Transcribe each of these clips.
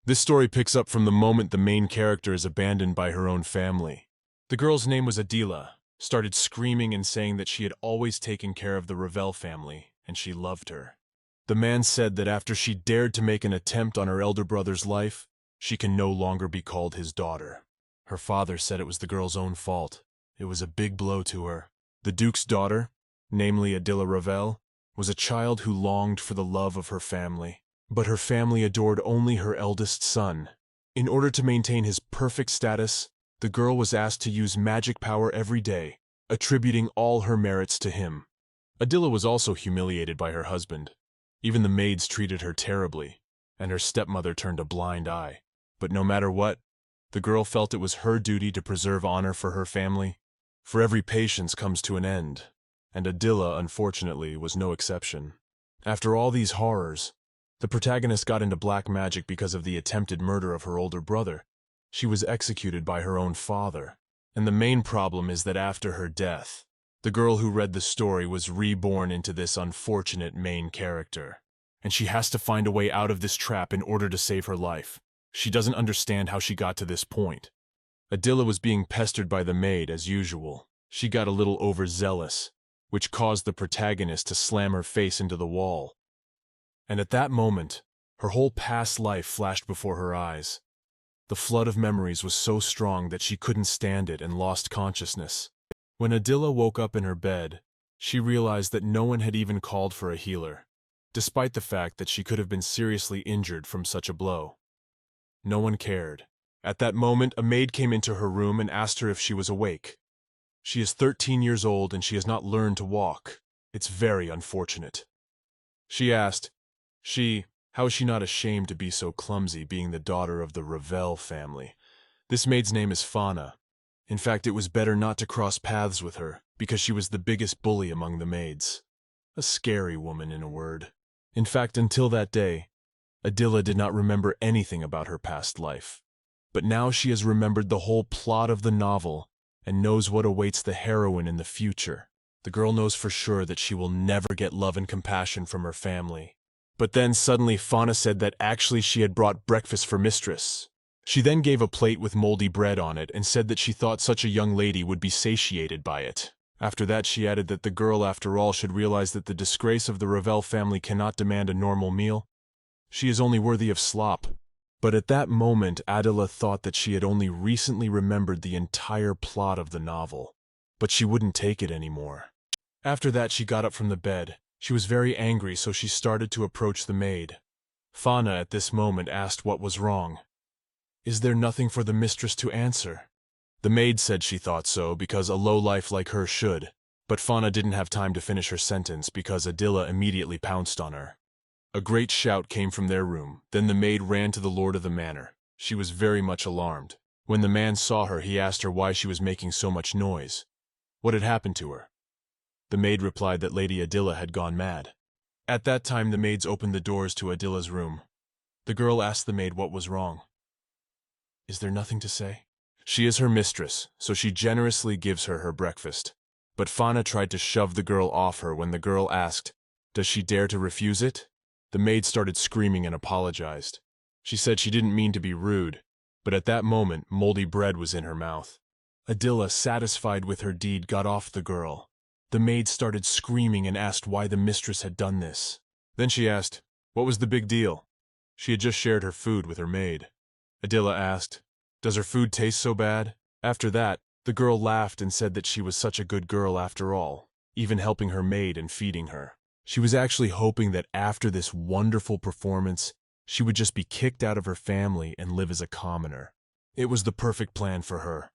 This story picks up from the moment the main character is abandoned by her own family. The girl's name was Adila, started screaming and saying that she had always taken care of the Ravel family, and she loved her. The man said that after she dared to make an attempt on her elder brother's life, she can no longer be called his daughter. Her father said it was the girl's own fault. It was a big blow to her. The Duke's daughter, namely Adila Ravel, was a child who longed for the love of her family. But her family adored only her eldest son. In order to maintain his perfect status, the girl was asked to use magic power every day, attributing all her merits to him. Adila was also humiliated by her husband. Even the maids treated her terribly, and her stepmother turned a blind eye. But no matter what, the girl felt it was her duty to preserve honor for her family. For every patience comes to an end, and Adila, unfortunately, was no exception. After all these horrors, the protagonist got into black magic because of the attempted murder of her older brother. She was executed by her own father. And the main problem is that after her death, the girl who read the story was reborn into this unfortunate main character. And she has to find a way out of this trap in order to save her life. She doesn't understand how she got to this point. Adila was being pestered by the maid as usual. She got a little overzealous, which caused the protagonist to slam her face into the wall. And at that moment, her whole past life flashed before her eyes. The flood of memories was so strong that she couldn't stand it and lost consciousness. When Adila woke up in her bed, she realized that no one had even called for a healer, despite the fact that she could have been seriously injured from such a blow. No one cared. At that moment, a maid came into her room and asked her if she was awake. She is 13 years old and she has not learned to walk. It's very unfortunate. She asked, how is she not ashamed to be so clumsy, being the daughter of the Ravel family? This maid's name is Fauna. In fact, it was better not to cross paths with her, because she was the biggest bully among the maids. A scary woman, in a word. In fact, until that day, Adila did not remember anything about her past life. But now she has remembered the whole plot of the novel and knows what awaits the heroine in the future. The girl knows for sure that she will never get love and compassion from her family. But then suddenly Fauna said that actually she had brought breakfast for Mistress. She then gave a plate with moldy bread on it and said that she thought such a young lady would be satiated by it. After that she added that the girl after all should realize that the disgrace of the Ravel family cannot demand a normal meal. She is only worthy of slop. But at that moment Adila thought that she had only recently remembered the entire plot of the novel. But she wouldn't take it anymore. After that she got up from the bed. She was very angry, so she started to approach the maid. Fauna at this moment asked what was wrong. Is there nothing for the mistress to answer? The maid said she thought so, because a lowlife like her should. But Fauna didn't have time to finish her sentence because Adila immediately pounced on her. A great shout came from their room. Then the maid ran to the lord of the manor. She was very much alarmed. When the man saw her, he asked her why she was making so much noise. What had happened to her? The maid replied that Lady Adila had gone mad. At that time the maids opened the doors to Adila's room. The girl asked the maid what was wrong. Is there nothing to say? She is her mistress, so she generously gives her her breakfast. But Fauna tried to shove the girl off her when the girl asked, does she dare to refuse it? The maid started screaming and apologized. She said she didn't mean to be rude, but at that moment moldy bread was in her mouth. Adila, satisfied with her deed, got off the girl. The maid started screaming and asked why the mistress had done this. Then she asked, what was the big deal? She had just shared her food with her maid. Adila asked, does her food taste so bad? After that, the girl laughed and said that she was such a good girl after all, even helping her maid and feeding her. She was actually hoping that after this wonderful performance, she would just be kicked out of her family and live as a commoner. It was the perfect plan for her.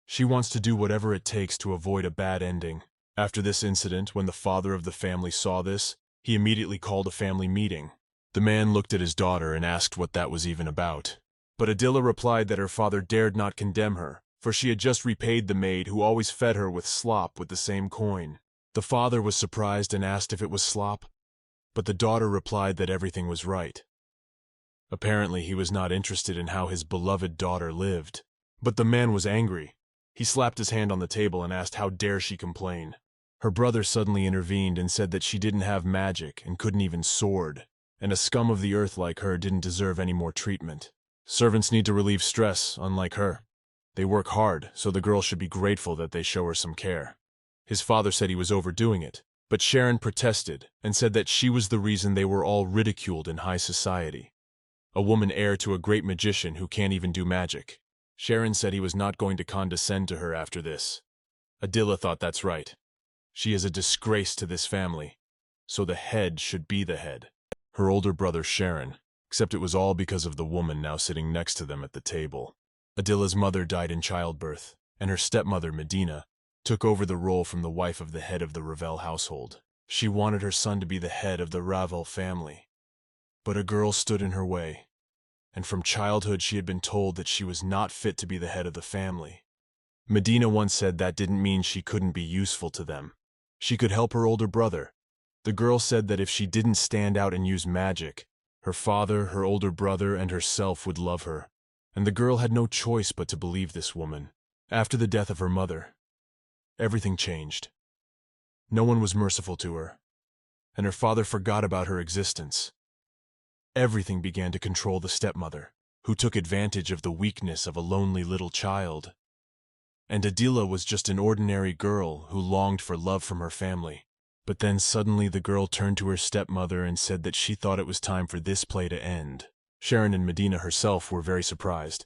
She wants to do whatever it takes to avoid a bad ending. After this incident, when the father of the family saw this, he immediately called a family meeting. The man looked at his daughter and asked what that was even about. But Adila replied that her father dared not condemn her, for she had just repaid the maid who always fed her with slop with the same coin. The father was surprised and asked if it was slop, but the daughter replied that everything was right. Apparently he was not interested in how his beloved daughter lived. But the man was angry. He slapped his hand on the table and asked how dare she complain. Her brother suddenly intervened and said that she didn't have magic and couldn't even sword. and a scum of the earth like her didn't deserve any more treatment. Servants need to relieve stress, unlike her. They work hard, so the girl should be grateful that they show her some care. His father said he was overdoing it, but Sharon protested and said that she was the reason they were all ridiculed in high society. A woman heir to a great magician who can't even do magic. Sharon said he was not going to condescend to her after this. Adila thought that's right. She is a disgrace to this family, so the head should be the head. Her older brother Sharon, except it was all because of the woman now sitting next to them at the table. Adila's mother died in childbirth, and her stepmother, Medina, took over the role from the wife of the head of the Ravel household. She wanted her son to be the head of the Ravel family. But a girl stood in her way, and from childhood she had been told that she was not fit to be the head of the family. Medina once said that didn't mean she couldn't be useful to them. She could help her older brother. The girl said that if she didn't stand out and use magic, her father, her older brother, and herself would love her. And the girl had no choice but to believe this woman. After the death of her mother, everything changed. No one was merciful to her, and her father forgot about her existence. Everything began to control the stepmother, who took advantage of the weakness of a lonely little child. And Adila was just an ordinary girl who longed for love from her family. But then suddenly the girl turned to her stepmother and said that she thought it was time for this play to end. Sharon and Medina herself were very surprised.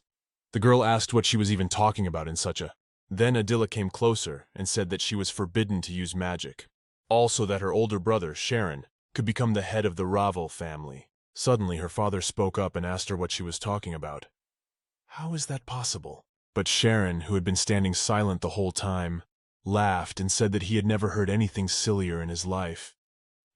The girl asked what she was even talking about in such a... Then Adila came closer and said that she was forbidden to use magic. Also that her older brother, Sharon, could become the head of the Ravel family. Suddenly her father spoke up and asked her what she was talking about. How is that possible? But Sharon, who had been standing silent the whole time, laughed and said that he had never heard anything sillier in his life.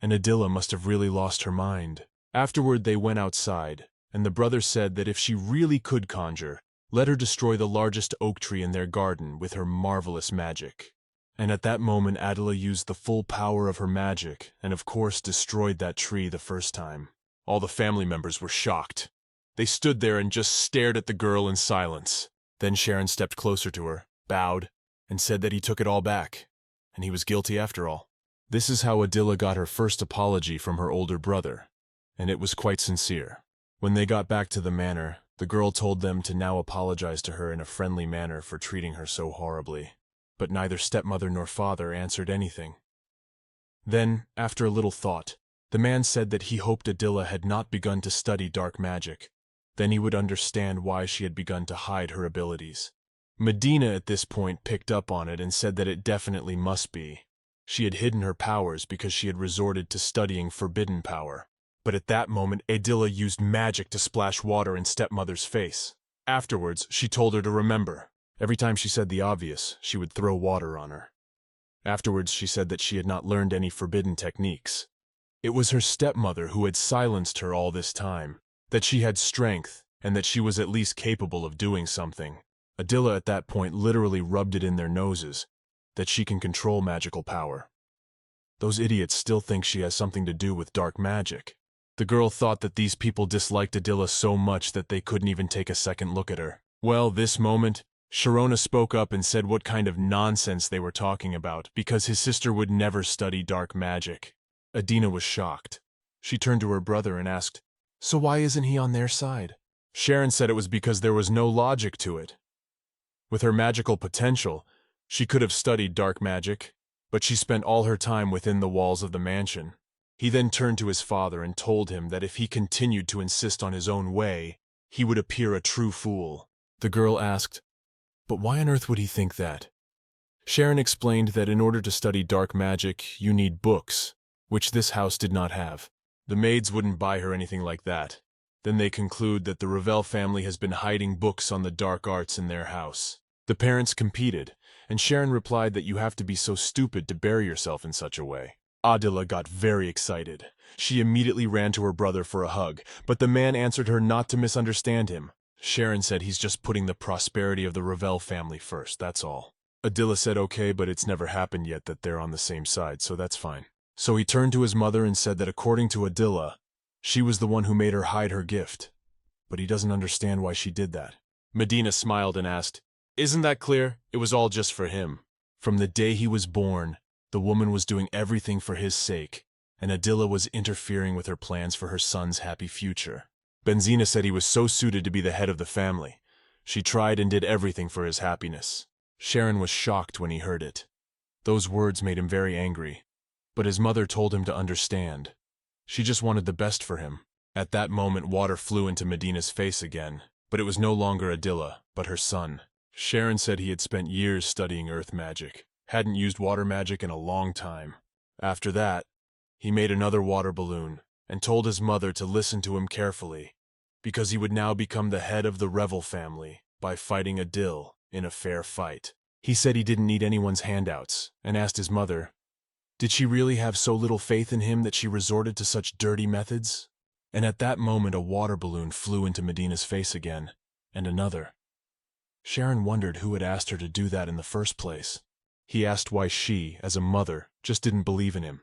And Adila must have really lost her mind. Afterward they went outside, and the brother said that if she really could conjure, let her destroy the largest oak tree in their garden with her marvelous magic. And at that moment Adila used the full power of her magic, and of course destroyed that tree the first time. All the family members were shocked. They stood there and just stared at the girl in silence. Then Sharon stepped closer to her, bowed, and said that he took it all back, and he was guilty after all. This is how Adila got her first apology from her older brother, and it was quite sincere. When they got back to the manor, the girl told them to now apologize to her in a friendly manner for treating her so horribly. But neither stepmother nor father answered anything. Then, after a little thought, the man said that he hoped Adila had not begun to study dark magic. Then he would understand why she had begun to hide her abilities. Medina at this point picked up on it and said that it definitely must be. She had hidden her powers because she had resorted to studying forbidden power. But at that moment, Adila used magic to splash water in stepmother's face. Afterwards, she told her to remember. Every time she said the obvious, she would throw water on her. Afterwards, she said that she had not learned any forbidden techniques. It was her stepmother who had silenced her all this time, that she had strength, and that she was at least capable of doing something. Adila at that point literally rubbed it in their noses, that she can control magical power. Those idiots still think she has something to do with dark magic. The girl thought that these people disliked Adila so much that they couldn't even take a second look at her. Well, this moment, Sharona spoke up and said what kind of nonsense they were talking about, because his sister would never study dark magic. Adina was shocked. She turned to her brother and asked, "So why isn't he on their side?" Sharon said it was because there was no logic to it. With her magical potential, she could have studied dark magic, but she spent all her time within the walls of the mansion. He then turned to his father and told him that if he continued to insist on his own way, he would appear a true fool. The girl asked, "But why on earth would he think that?" Sharon explained that in order to study dark magic, you need books, which this house did not have. The maids wouldn't buy her anything like that. Then they conclude that the Ravel family has been hiding books on the dark arts in their house. The parents competed, and Sharon replied that you have to be so stupid to bury yourself in such a way. Adila got very excited. She immediately ran to her brother for a hug, but the man answered her not to misunderstand him. Sharon said he's just putting the prosperity of the Ravel family first, that's all. Adila said okay, but it's never happened yet that they're on the same side, so that's fine. So he turned to his mother and said that according to Adila, she was the one who made her hide her gift. But he doesn't understand why she did that. Medina smiled and asked, "Isn't that clear? It was all just for him. From the day he was born, the woman was doing everything for his sake, and Adila was interfering with her plans for her son's happy future. Benzina said he was so suited to be the head of the family. She tried and did everything for his happiness. Sharon was shocked when he heard it. Those words made him very angry, but his mother told him to understand. She just wanted the best for him. At that moment, water flew into Medina's face again, but it was no longer Adila, but her son. Sharon said he had spent years studying earth magic, hadn't used water magic in a long time. After that, he made another water balloon and told his mother to listen to him carefully, because he would now become the head of the Revel family by fighting Adil in a fair fight. He said he didn't need anyone's handouts, and asked his mother, did she really have so little faith in him that she resorted to such dirty methods? And at that moment a water balloon flew into Medina's face again, and another. Sharon wondered who had asked her to do that in the first place. He asked why she, as a mother, just didn't believe in him.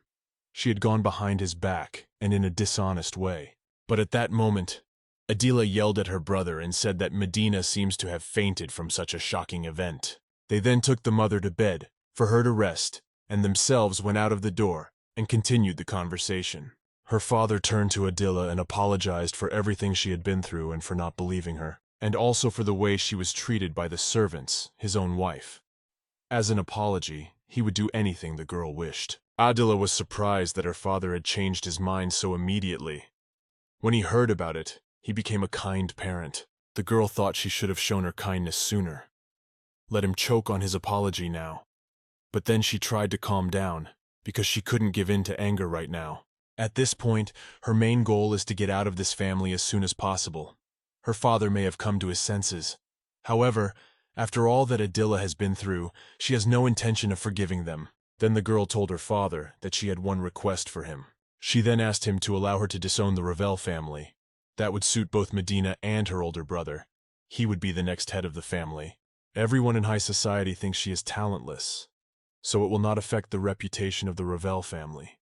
She had gone behind his back, and in a dishonest way. But at that moment, Adila yelled at her brother and said that Medina seems to have fainted from such a shocking event. They then took the mother to bed, for her to rest, and themselves went out of the door and continued the conversation. Her father turned to Adila and apologized for everything she had been through and for not believing her, and also for the way she was treated by the servants, his own wife. As an apology, he would do anything the girl wished. Adila was surprised that her father had changed his mind so immediately. When he heard about it, he became a kind parent. The girl thought she should have shown her kindness sooner. Let him choke on his apology now. But then she tried to calm down, because she couldn't give in to anger right now. At this point, her main goal is to get out of this family as soon as possible. Her father may have come to his senses. However, after all that Adila has been through, she has no intention of forgiving them. Then the girl told her father that she had one request for him. She then asked him to allow her to disown the Revel family. That would suit both Medina and her older brother. He would be the next head of the family. Everyone in high society thinks she is talentless, so it will not affect the reputation of the Revel family.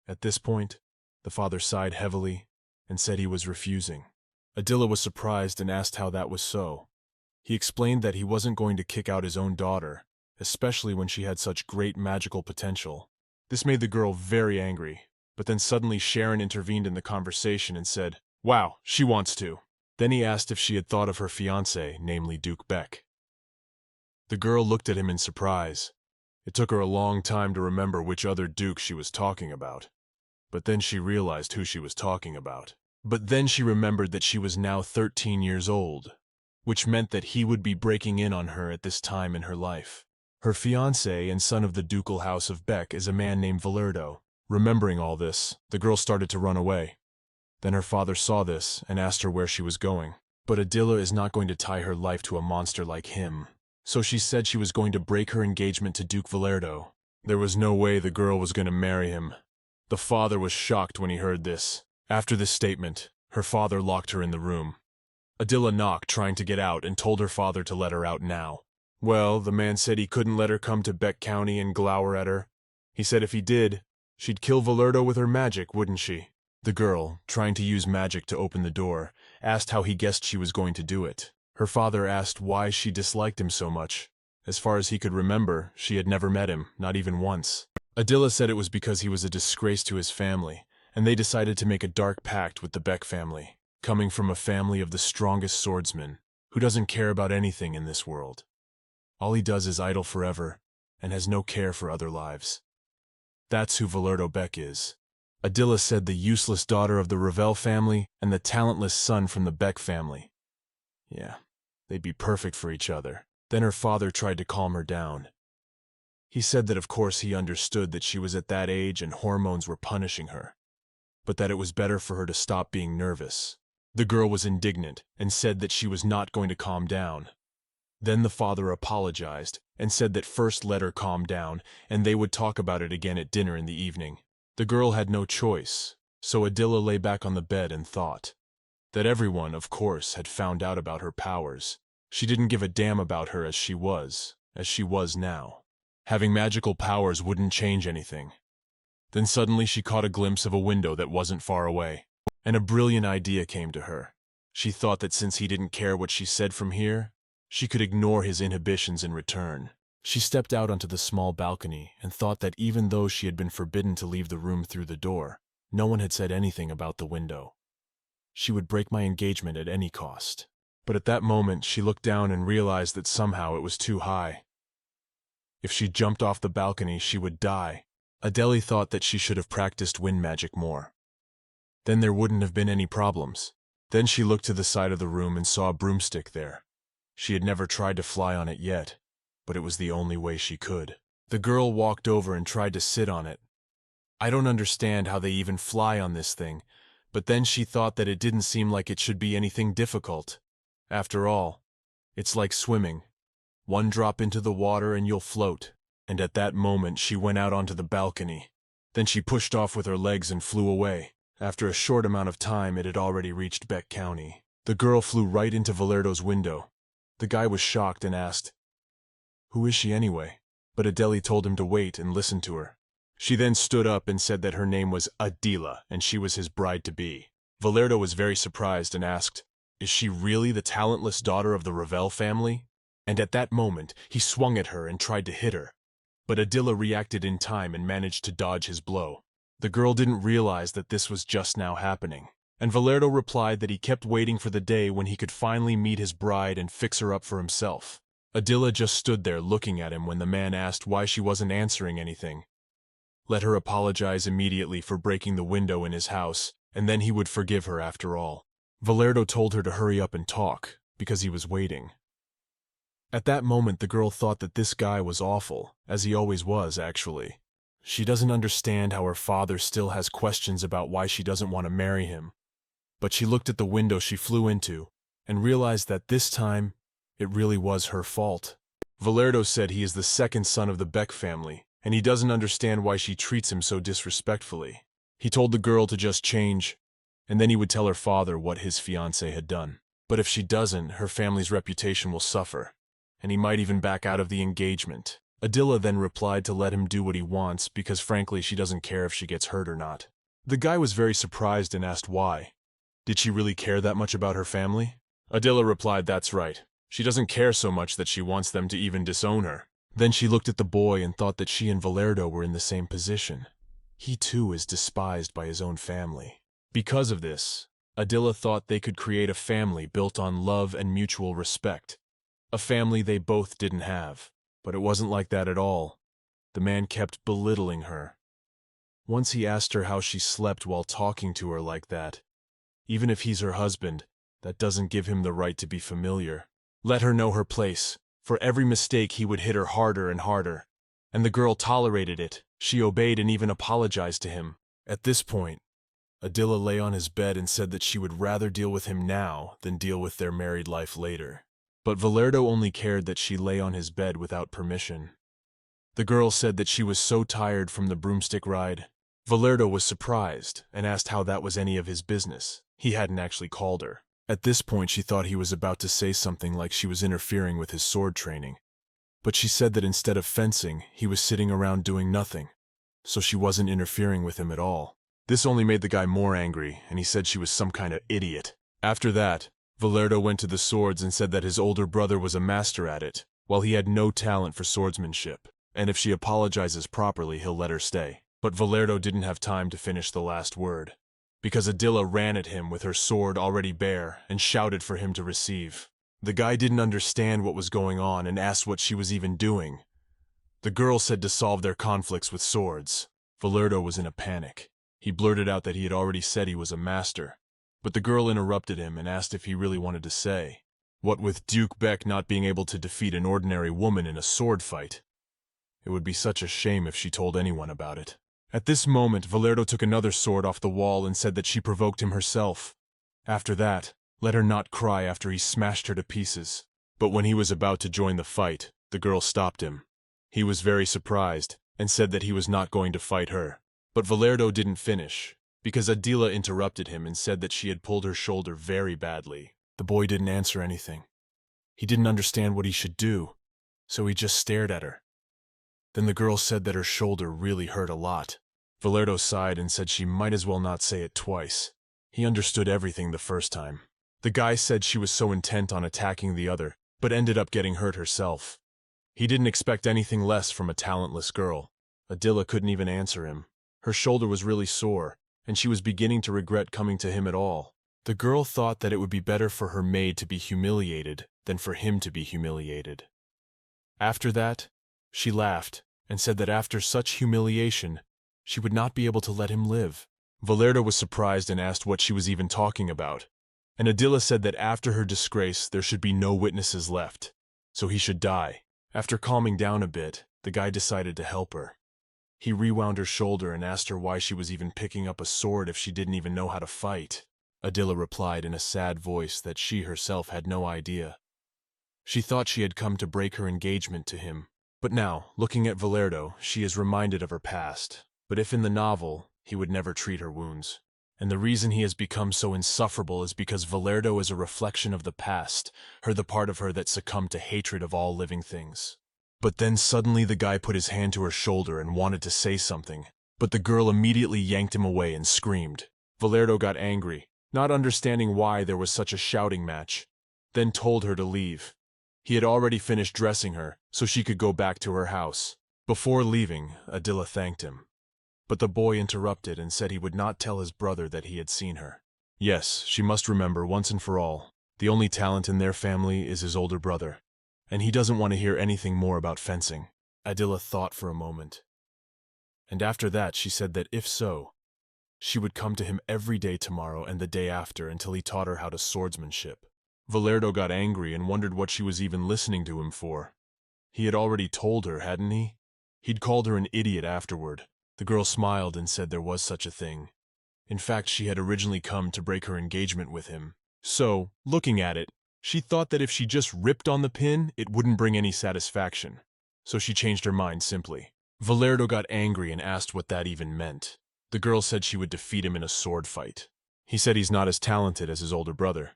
At this point, the father sighed heavily and said he was refusing. Adila was surprised and asked how that was so. He explained that he wasn't going to kick out his own daughter, especially when she had such great magical potential. This made the girl very angry, but then suddenly Sharon intervened in the conversation and said, "Wow, she wants to." Then he asked if she had thought of her fiancé, namely Duke Beck. The girl looked at him in surprise. It took her a long time to remember which other Duke she was talking about. But then she realized who she was talking about. But then she remembered that she was now 13 years old, which meant that he would be breaking in on her at this time in her life. Her fiancé and son of the ducal house of Beck is a man named Valerdo. Remembering all this, the girl started to run away. Then her father saw this and asked her where she was going. But Adila is not going to tie her life to a monster like him. So she said she was going to break her engagement to Duke Valerdo. There was no way the girl was going to marry him. The father was shocked when he heard this. After this statement, her father locked her in the room. Adila knocked, trying to get out, and told her father to let her out now. Well, the man said he couldn't let her come to Beck County and glower at her. He said if he did, she'd kill Valerdo with her magic, wouldn't she? The girl, trying to use magic to open the door, asked how he guessed she was going to do it. Her father asked why she disliked him so much. As far as he could remember, she had never met him, not even once. Adila said it was because he was a disgrace to his family, and they decided to make a dark pact with the Beck family, coming from a family of the strongest swordsmen, who doesn't care about anything in this world. All he does is idle forever, and has no care for other lives. That's who Valerdo Beck is. Adila said the useless daughter of the Revel family and the talentless son from the Beck family. Yeah, they'd be perfect for each other. Then her father tried to calm her down. He said that of course he understood that she was at that age and hormones were punishing her, but that it was better for her to stop being nervous. The girl was indignant and said that she was not going to calm down. Then the father apologized and said that first let her calm down and they would talk about it again at dinner in the evening. The girl had no choice, so Adila lay back on the bed and thought that everyone, of course, had found out about her powers. She didn't give a damn about her as she was now. Having magical powers wouldn't change anything. Then suddenly she caught a glimpse of a window that wasn't far away, and a brilliant idea came to her. She thought that since he didn't care what she said from here, she could ignore his inhibitions in return. She stepped out onto the small balcony and thought that even though she had been forbidden to leave the room through the door, no one had said anything about the window. She would break my engagement at any cost. But at that moment, she looked down and realized that somehow it was too high. If she jumped off the balcony, she would die. Adele thought that she should have practiced wind magic more. Then there wouldn't have been any problems. Then she looked to the side of the room and saw a broomstick there. She had never tried to fly on it yet, but it was the only way she could. The girl walked over and tried to sit on it. I don't understand how they even fly on this thing, but then she thought that it didn't seem like it should be anything difficult. After all, it's like swimming. One drop into the water and you'll float. And at that moment she went out onto the balcony. Then she pushed off with her legs and flew away. After a short amount of time, it had already reached Beck County. The girl flew right into Valerdo's window. The guy was shocked and asked, "Who is she anyway?" But Adele told him to wait and listen to her. She then stood up and said that her name was Adela and she was his bride-to-be. Valerdo was very surprised and asked, "Is she really the talentless daughter of the Ravel family?" And at that moment, he swung at her and tried to hit her. But Adela reacted in time and managed to dodge his blow. The girl didn't realize that this was just now happening. And Valerdo replied that he kept waiting for the day when he could finally meet his bride and fix her up for himself. Adela just stood there looking at him when the man asked why she wasn't answering anything. Let her apologize immediately for breaking the window in his house, and then he would forgive her after all. Valerdo told her to hurry up and talk, because he was waiting. At that moment, the girl thought that this guy was awful, as he always was, actually. She doesn't understand how her father still has questions about why she doesn't want to marry him. But she looked at the window she flew into, and realized that this time, it really was her fault. Valerdo said he is the second son of the Beck family, and he doesn't understand why she treats him so disrespectfully. He told the girl to just change, and then he would tell her father what his fiancée had done. But if she doesn't, her family's reputation will suffer, and he might even back out of the engagement. Adela then replied to let him do what he wants because frankly she doesn't care if she gets hurt or not. The guy was very surprised and asked why. Did she really care that much about her family? Adela replied that's right. She doesn't care so much that she wants them to even disown her. Then she looked at the boy and thought that she and Valerdo were in the same position. He too is despised by his own family. Because of this, Adela thought they could create a family built on love and mutual respect. A family they both didn't have. But it wasn't like that at all. The man kept belittling her. Once he asked her how she slept while talking to her like that. Even if he's her husband, that doesn't give him the right to be familiar. Let her know her place. For every mistake he would hit her harder and harder. And the girl tolerated it. She obeyed and even apologized to him. At this point, Adela lay on his bed and said that she would rather deal with him now than deal with their married life later. But Valerdo only cared that she lay on his bed without permission. The girl said that she was so tired from the broomstick ride. Valerdo was surprised and asked how that was any of his business. He hadn't actually called her. At this point, she thought he was about to say something like she was interfering with his sword training. But she said that instead of fencing, he was sitting around doing nothing, so she wasn't interfering with him at all. This only made the guy more angry, and he said she was some kind of idiot. After that, Valerdo went to the swords and said that his older brother was a master at it, while he had no talent for swordsmanship, and if she apologizes properly, he'll let her stay. But Valerdo didn't have time to finish the last word, because Adela ran at him with her sword already bare and shouted for him to receive. The guy didn't understand what was going on and asked what she was even doing. The girl said to solve their conflicts with swords. Valerdo was in a panic. He blurted out that he had already said he was a master. But the girl interrupted him and asked if he really wanted to say. What with Duke Beck not being able to defeat an ordinary woman in a sword fight? It would be such a shame if she told anyone about it. At this moment, Valerdo took another sword off the wall and said that she provoked him herself. After that, let her not cry after he smashed her to pieces. But when he was about to join the fight, the girl stopped him. He was very surprised and said that he was not going to fight her. But Valerdo didn't finish, because Adela interrupted him and said that she had pulled her shoulder very badly. The boy didn't answer anything. He didn't understand what he should do, so he just stared at her. Then the girl said that her shoulder really hurt a lot. Valerdo sighed and said she might as well not say it twice. He understood everything the first time. The guy said she was so intent on attacking the other, but ended up getting hurt herself. He didn't expect anything less from a talentless girl. Adila couldn't even answer him. Her shoulder was really sore, and she was beginning to regret coming to him at all. The girl thought that it would be better for her maid to be humiliated than for him to be humiliated. After that, she laughed and said that after such humiliation, she would not be able to let him live. Valerdo was surprised and asked what she was even talking about, and Adila said that after her disgrace there should be no witnesses left, so he should die. After calming down a bit, the guy decided to help her. He rewound her shoulder and asked her why she was even picking up a sword if she didn't even know how to fight. Adila replied in a sad voice that she herself had no idea. She thought she had come to break her engagement to him. But now, looking at Valerdo, she is reminded of her past. But if in the novel, he would never treat her wounds. And the reason he has become so insufferable is because Valerdo is a reflection of the past, the part of her that succumbed to hatred of all living things. But then suddenly the guy put his hand to her shoulder and wanted to say something, but the girl immediately yanked him away and screamed. Valerdo got angry, not understanding why there was such a shouting match, then told her to leave. He had already finished dressing her, so she could go back to her house. Before leaving, Adila thanked him. But the boy interrupted and said he would not tell his brother that he had seen her. Yes, she must remember once and for all, the only talent in their family is his older brother, and he doesn't want to hear anything more about fencing. Adila thought for a moment. And after that she said that if so, she would come to him every day tomorrow and the day after until he taught her how to swordsmanship. Valerdo got angry and wondered what she was even listening to him for. He had already told her, hadn't he? He'd called her an idiot afterward. The girl smiled and said there was such a thing. In fact, she had originally come to break her engagement with him. So, looking at it, she thought that if she just ripped on the pin, it wouldn't bring any satisfaction. So she changed her mind simply. Valerdo got angry and asked what that even meant. The girl said she would defeat him in a sword fight. He said he's not as talented as his older brother.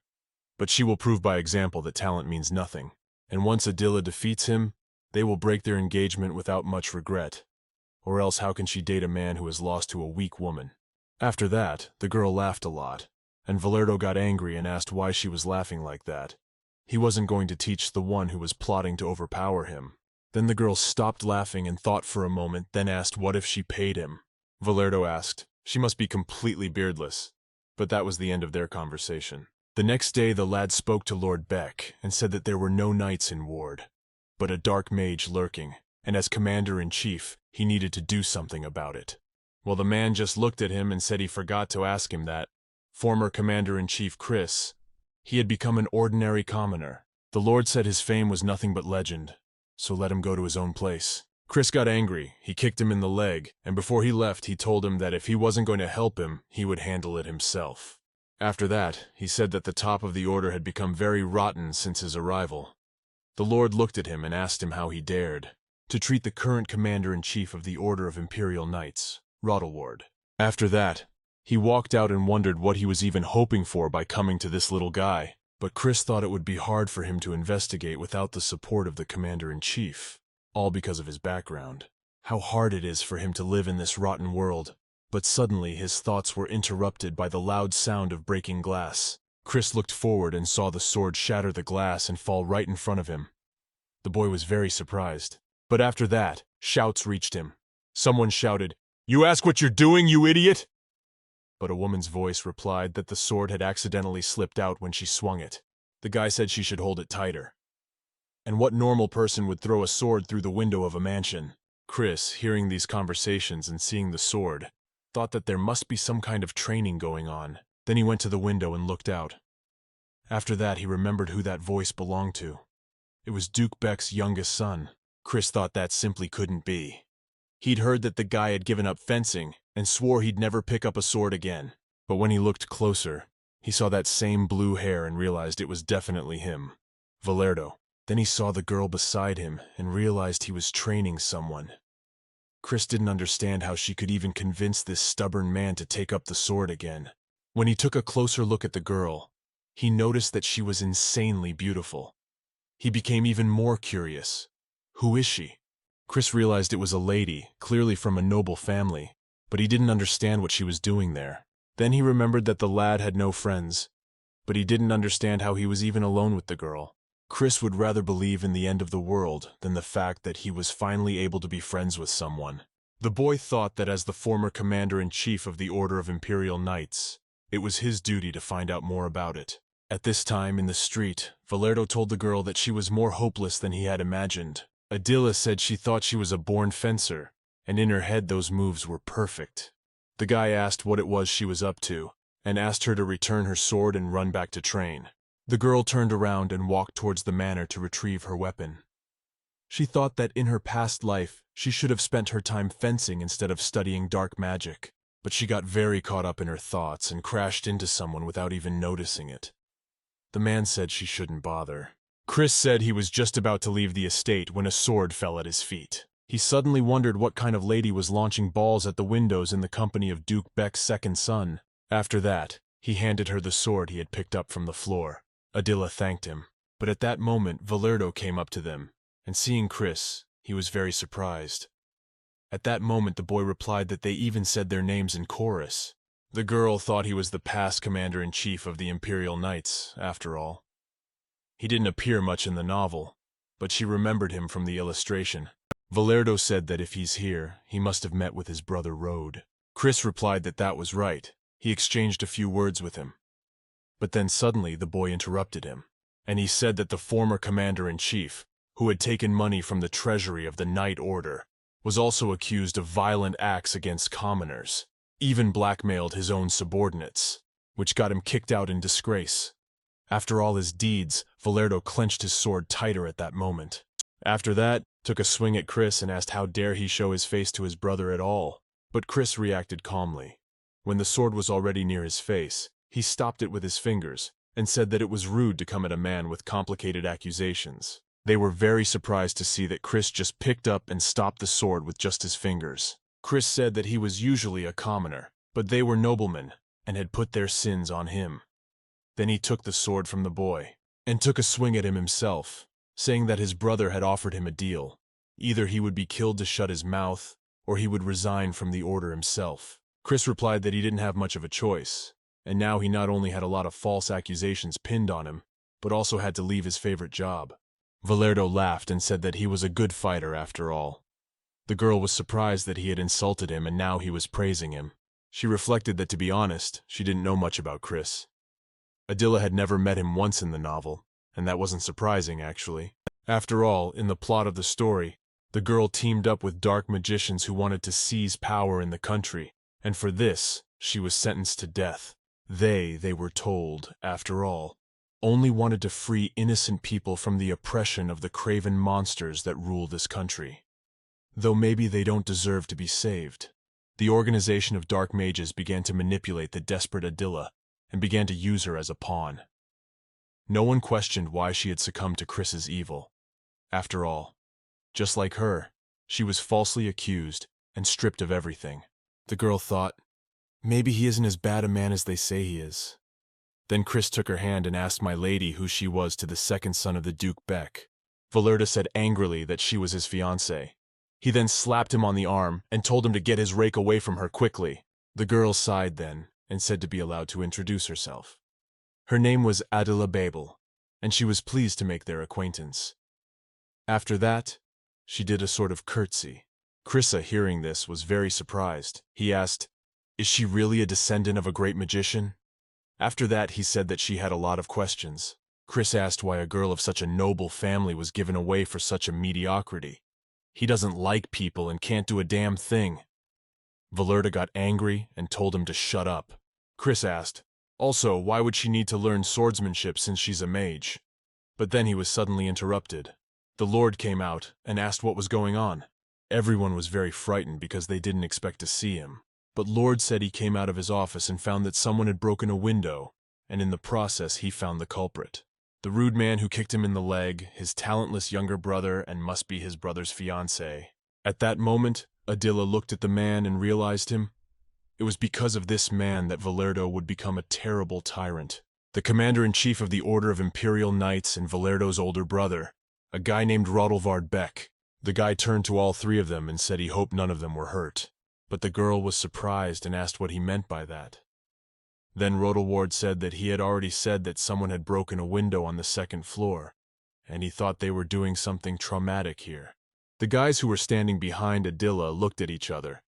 But she will prove by example that talent means nothing. And once Adila defeats him, they will break their engagement without much regret. Or else how can she date a man who is lost to a weak woman? After that, the girl laughed a lot, and Valerdo got angry and asked why she was laughing like that. He wasn't going to teach the one who was plotting to overpower him. Then the girl stopped laughing and thought for a moment, then asked what if she paid him. Valerdo asked. She must be completely beardless. But that was the end of their conversation. The next day the lad spoke to Lord Beck and said that there were no knights in ward, but a dark mage lurking, and as commander-in-chief, he needed to do something about it. Well, the man just looked at him and said he forgot to ask him that. Former commander-in-chief Chris, he had become an ordinary commoner. The Lord said his fame was nothing but legend, so let him go to his own place. Chris got angry, he kicked him in the leg, and before he left he told him that if he wasn't going to help him, he would handle it himself. After that, he said that the top of the order had become very rotten since his arrival. The Lord looked at him and asked him how he dared to treat the current commander-in-chief of the Order of Imperial Knights, Rodelward. After that, he walked out and wondered what he was even hoping for by coming to this little guy. But Chris thought it would be hard for him to investigate without the support of the commander-in-chief, all because of his background. How hard it is for him to live in this rotten world. But suddenly his thoughts were interrupted by the loud sound of breaking glass. Chris looked forward and saw the sword shatter the glass and fall right in front of him. The boy was very surprised. But after that, shouts reached him. Someone shouted, "You ask what you're doing, you idiot!" But a woman's voice replied that the sword had accidentally slipped out when she swung it. The guy said she should hold it tighter. And what normal person would throw a sword through the window of a mansion? Chris, hearing these conversations and seeing the sword, thought that there must be some kind of training going on. Then he went to the window and looked out. After that, he remembered who that voice belonged to. It was Duke Beck's youngest son. Chris thought that simply couldn't be. He'd heard that the guy had given up fencing and swore he'd never pick up a sword again. But when he looked closer, he saw that same blue hair and realized it was definitely him, Valerdo. Then he saw the girl beside him and realized he was training someone. Chris didn't understand how she could even convince this stubborn man to take up the sword again. When he took a closer look at the girl, he noticed that she was insanely beautiful. He became even more curious. Who is she? Chris realized it was a lady, clearly from a noble family, but he didn't understand what she was doing there. Then he remembered that the lad had no friends, but he didn't understand how he was even alone with the girl. Chris would rather believe in the end of the world than the fact that he was finally able to be friends with someone. The boy thought that as the former commander-in-chief of the Order of Imperial Knights, it was his duty to find out more about it. At this time, in the street, Valerdo told the girl that she was more hopeless than he had imagined. Adila said she thought she was a born fencer, and in her head those moves were perfect. The guy asked what it was she was up to, and asked her to return her sword and run back to train. The girl turned around and walked towards the manor to retrieve her weapon. She thought that in her past life, she should have spent her time fencing instead of studying dark magic, but she got very caught up in her thoughts and crashed into someone without even noticing it. The man said she shouldn't bother. Chris said he was just about to leave the estate when a sword fell at his feet. He suddenly wondered what kind of lady was launching balls at the windows in the company of Duke Beck's second son. After that, he handed her the sword he had picked up from the floor. Adila thanked him, but at that moment Valerdo came up to them, and seeing Chris, he was very surprised. At that moment the boy replied that they even said their names in chorus. The girl thought he was the past commander-in-chief of the Imperial Knights, after all. He didn't appear much in the novel, but she remembered him from the illustration. Valerdo said that if he's here, he must have met with his brother Rode. Chris replied that that was right. He exchanged a few words with him. But then suddenly the boy interrupted him, and he said that the former commander-in-chief, who had taken money from the treasury of the Knight Order, was also accused of violent acts against commoners, even blackmailed his own subordinates, which got him kicked out in disgrace. After all his deeds, Valerdo clenched his sword tighter at that moment. After that, took a swing at Chris and asked how dare he show his face to his brother at all. But Chris reacted calmly. When the sword was already near his face, he stopped it with his fingers and said that it was rude to come at a man with complicated accusations. They were very surprised to see that Chris just picked up and stopped the sword with just his fingers. Chris said that he was usually a commoner, but they were noblemen and had put their sins on him. Then he took the sword from the boy and took a swing at him himself, saying that his brother had offered him a deal. Either he would be killed to shut his mouth, or he would resign from the order himself. Chris replied that he didn't have much of a choice, and now he not only had a lot of false accusations pinned on him, but also had to leave his favorite job. Valerdo laughed and said that he was a good fighter after all. The girl was surprised that he had insulted him and now he was praising him. She reflected that, to be honest, she didn't know much about Chris. Adila had never met him once in the novel, and that wasn't surprising, actually. After all, in the plot of the story, the girl teamed up with dark magicians who wanted to seize power in the country, and for this, she was sentenced to death. They were told, after all, only wanted to free innocent people from the oppression of the craven monsters that rule this country. Though maybe they don't deserve to be saved. The organization of dark mages began to manipulate the desperate Adila and began to use her as a pawn. No one questioned why she had succumbed to Chris's evil. After all, just like her, she was falsely accused and stripped of everything. The girl thought, maybe he isn't as bad a man as they say he is. Then Chris took her hand and asked my lady who she was to the second son of the Duke Beck. Valerda said angrily that she was his fiancée. He then slapped him on the arm and told him to get his rake away from her quickly. The girl sighed then and said to be allowed to introduce herself. Her name was Adila Babel, and she was pleased to make their acquaintance. After that, she did a sort of curtsy. Chrissa, hearing this, was very surprised. He asked, "Is she really a descendant of a great magician?" After that, he said that she had a lot of questions. Chris asked why a girl of such a noble family was given away for such a mediocrity. He doesn't like people and can't do a damn thing. Valerda got angry and told him to shut up. Chris asked, also, why would she need to learn swordsmanship since she's a mage? But then he was suddenly interrupted. The Lord came out and asked what was going on. Everyone was very frightened because they didn't expect to see him. But Lord said he came out of his office and found that someone had broken a window, and in the process he found the culprit. The rude man who kicked him in the leg, his talentless younger brother, and must be his brother's fiancée. At that moment, Adila looked at the man and realized him. It was because of this man that Valerdo would become a terrible tyrant. The commander-in-chief of the Order of Imperial Knights and Valerdo's older brother, a guy named Rodolvard Beck. The guy turned to all three of them and said he hoped none of them were hurt. But the girl was surprised and asked what he meant by that. Then Rodolvard said that he had already said that someone had broken a window on the second floor, and he thought they were doing something traumatic here. The guys who were standing behind Adila looked at each other.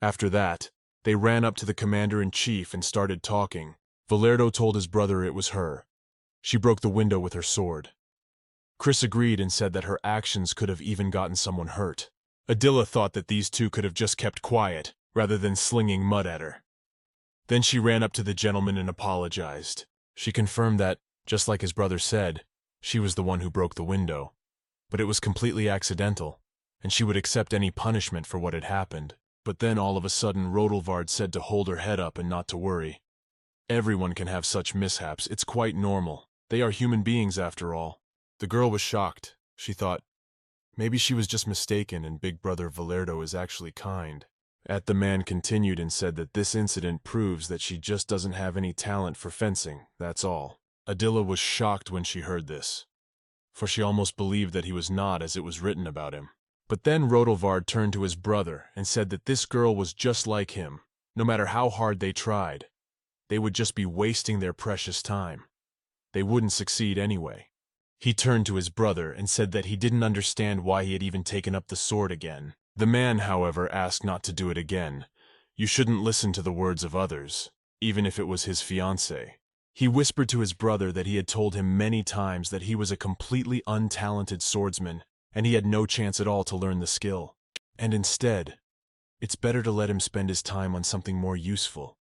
After that, they ran up to the commander-in-chief and started talking. Valerdo told his brother it was her. She broke the window with her sword. Chris agreed and said that her actions could have even gotten someone hurt. Adila thought that these two could have just kept quiet, rather than slinging mud at her. Then she ran up to the gentleman and apologized. She confirmed that, just like his brother said, she was the one who broke the window. But it was completely accidental, and she would accept any punishment for what had happened. But then all of a sudden Rodelvard said to hold her head up and not to worry. Everyone can have such mishaps, it's quite normal. They are human beings after all. The girl was shocked. She thought, maybe she was just mistaken and Big Brother Valerdo is actually kind. The man continued and said that this incident proves that she just doesn't have any talent for fencing, that's all. Adila was shocked when she heard this, for she almost believed that he was not as it was written about him. But then Rodelvard turned to his brother and said that this girl was just like him. No matter how hard they tried, they would just be wasting their precious time. They wouldn't succeed anyway. He turned to his brother and said that he didn't understand why he had even taken up the sword again. The man, however, asked not to do it again. You shouldn't listen to the words of others, even if it was his fiancée. He whispered to his brother that he had told him many times that he was a completely untalented swordsman, and he had no chance at all to learn the skill. And instead, it's better to let him spend his time on something more useful,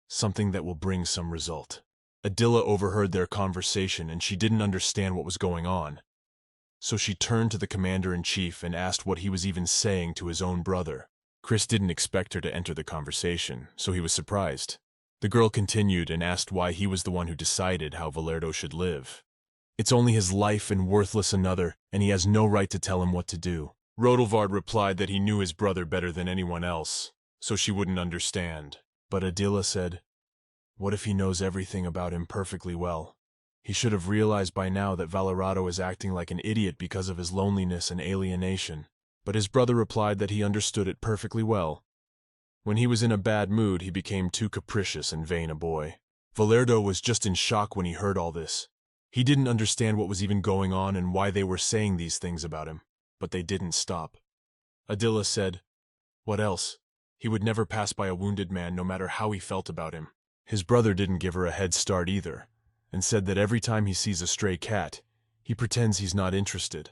something that will bring some result. Adila overheard their conversation and she didn't understand what was going on. So she turned to the commander-in-chief and asked what he was even saying to his own brother. Chris didn't expect her to enter the conversation, so he was surprised. The girl continued and asked why he was the one who decided how Valerdo should live. It's only his life and worthless another, and he has no right to tell him what to do. Rodelvard replied that he knew his brother better than anyone else, so she wouldn't understand. But Adila said, what if he knows everything about him perfectly well? He should have realized by now that Valerado is acting like an idiot because of his loneliness and alienation. But his brother replied that he understood it perfectly well. When he was in a bad mood, he became too capricious and vain a boy. Valerdo was just in shock when he heard all this. He didn't understand what was even going on and why they were saying these things about him. But they didn't stop. Adila said, what else? He would never pass by a wounded man no matter how he felt about him. His brother didn't give her a head start either, and said that every time he sees a stray cat, he pretends he's not interested.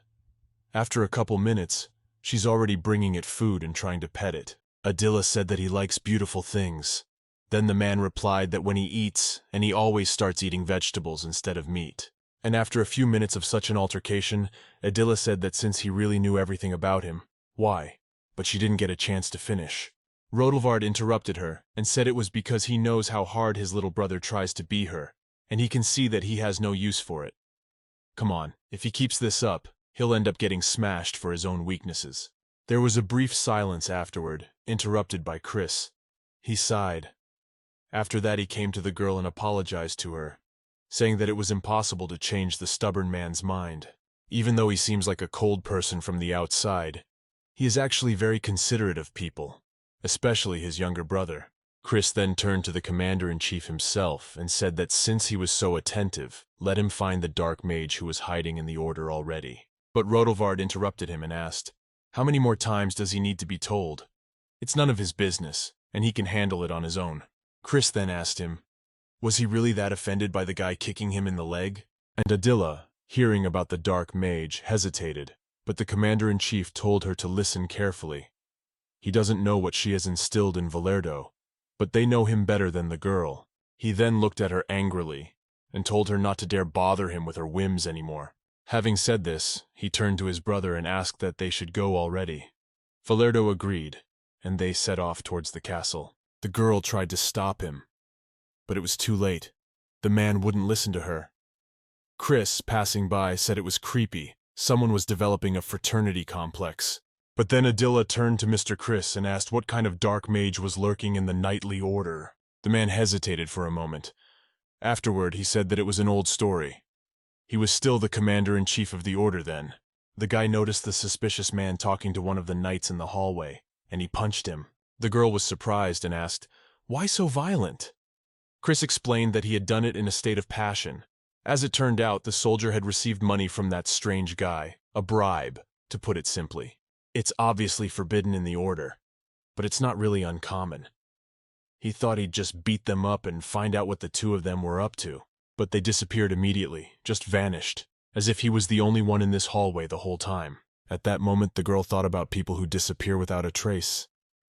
After a couple minutes, she's already bringing it food and trying to pet it. Adila said that he likes beautiful things. Then the man replied that when he eats, and he always starts eating vegetables instead of meat. And after a few minutes of such an altercation, Adila said that since he really knew everything about him, why? But she didn't get a chance to finish. Rodelvard interrupted her and said it was because he knows how hard his little brother tries to be her, and he can see that he has no use for it. Come on, if he keeps this up, he'll end up getting smashed for his own weaknesses. There was a brief silence afterward, interrupted by Chris. He sighed. After that he came to the girl and apologized to her, saying that it was impossible to change the stubborn man's mind. Even though he seems like a cold person from the outside, he is actually very considerate of people, especially his younger brother. Chris then turned to the commander-in-chief himself and said that since he was so attentive, let him find the dark mage who was hiding in the order already. But Rodelvard interrupted him and asked, how many more times does he need to be told? It's none of his business, and he can handle it on his own. Chris then asked him, was he really that offended by the guy kicking him in the leg? And Adila, hearing about the dark mage, hesitated, but the commander-in-chief told her to listen carefully. He doesn't know what she has instilled in Valerdo, but they know him better than the girl. He then looked at her angrily and told her not to dare bother him with her whims anymore. Having said this, he turned to his brother and asked that they should go already. Valerdo agreed, and they set off towards the castle. The girl tried to stop him, but it was too late. The man wouldn't listen to her. Chris, passing by, said it was creepy. Someone was developing a fraternity complex. But then Adila turned to Mr. Chris and asked what kind of dark mage was lurking in the knightly order. The man hesitated for a moment. Afterward, he said that it was an old story. He was still the commander-in-chief of the order then. The guy noticed the suspicious man talking to one of the knights in the hallway, and he punched him. The girl was surprised and asked, why so violent? Chris explained that he had done it in a state of passion. As it turned out, the soldier had received money from that strange guy, a bribe, to put it simply. It's obviously forbidden in the order, but it's not really uncommon. He thought he'd just beat them up and find out what the two of them were up to, but they disappeared immediately, just vanished, as if he was the only one in this hallway the whole time. At that moment, the girl thought about people who disappear without a trace.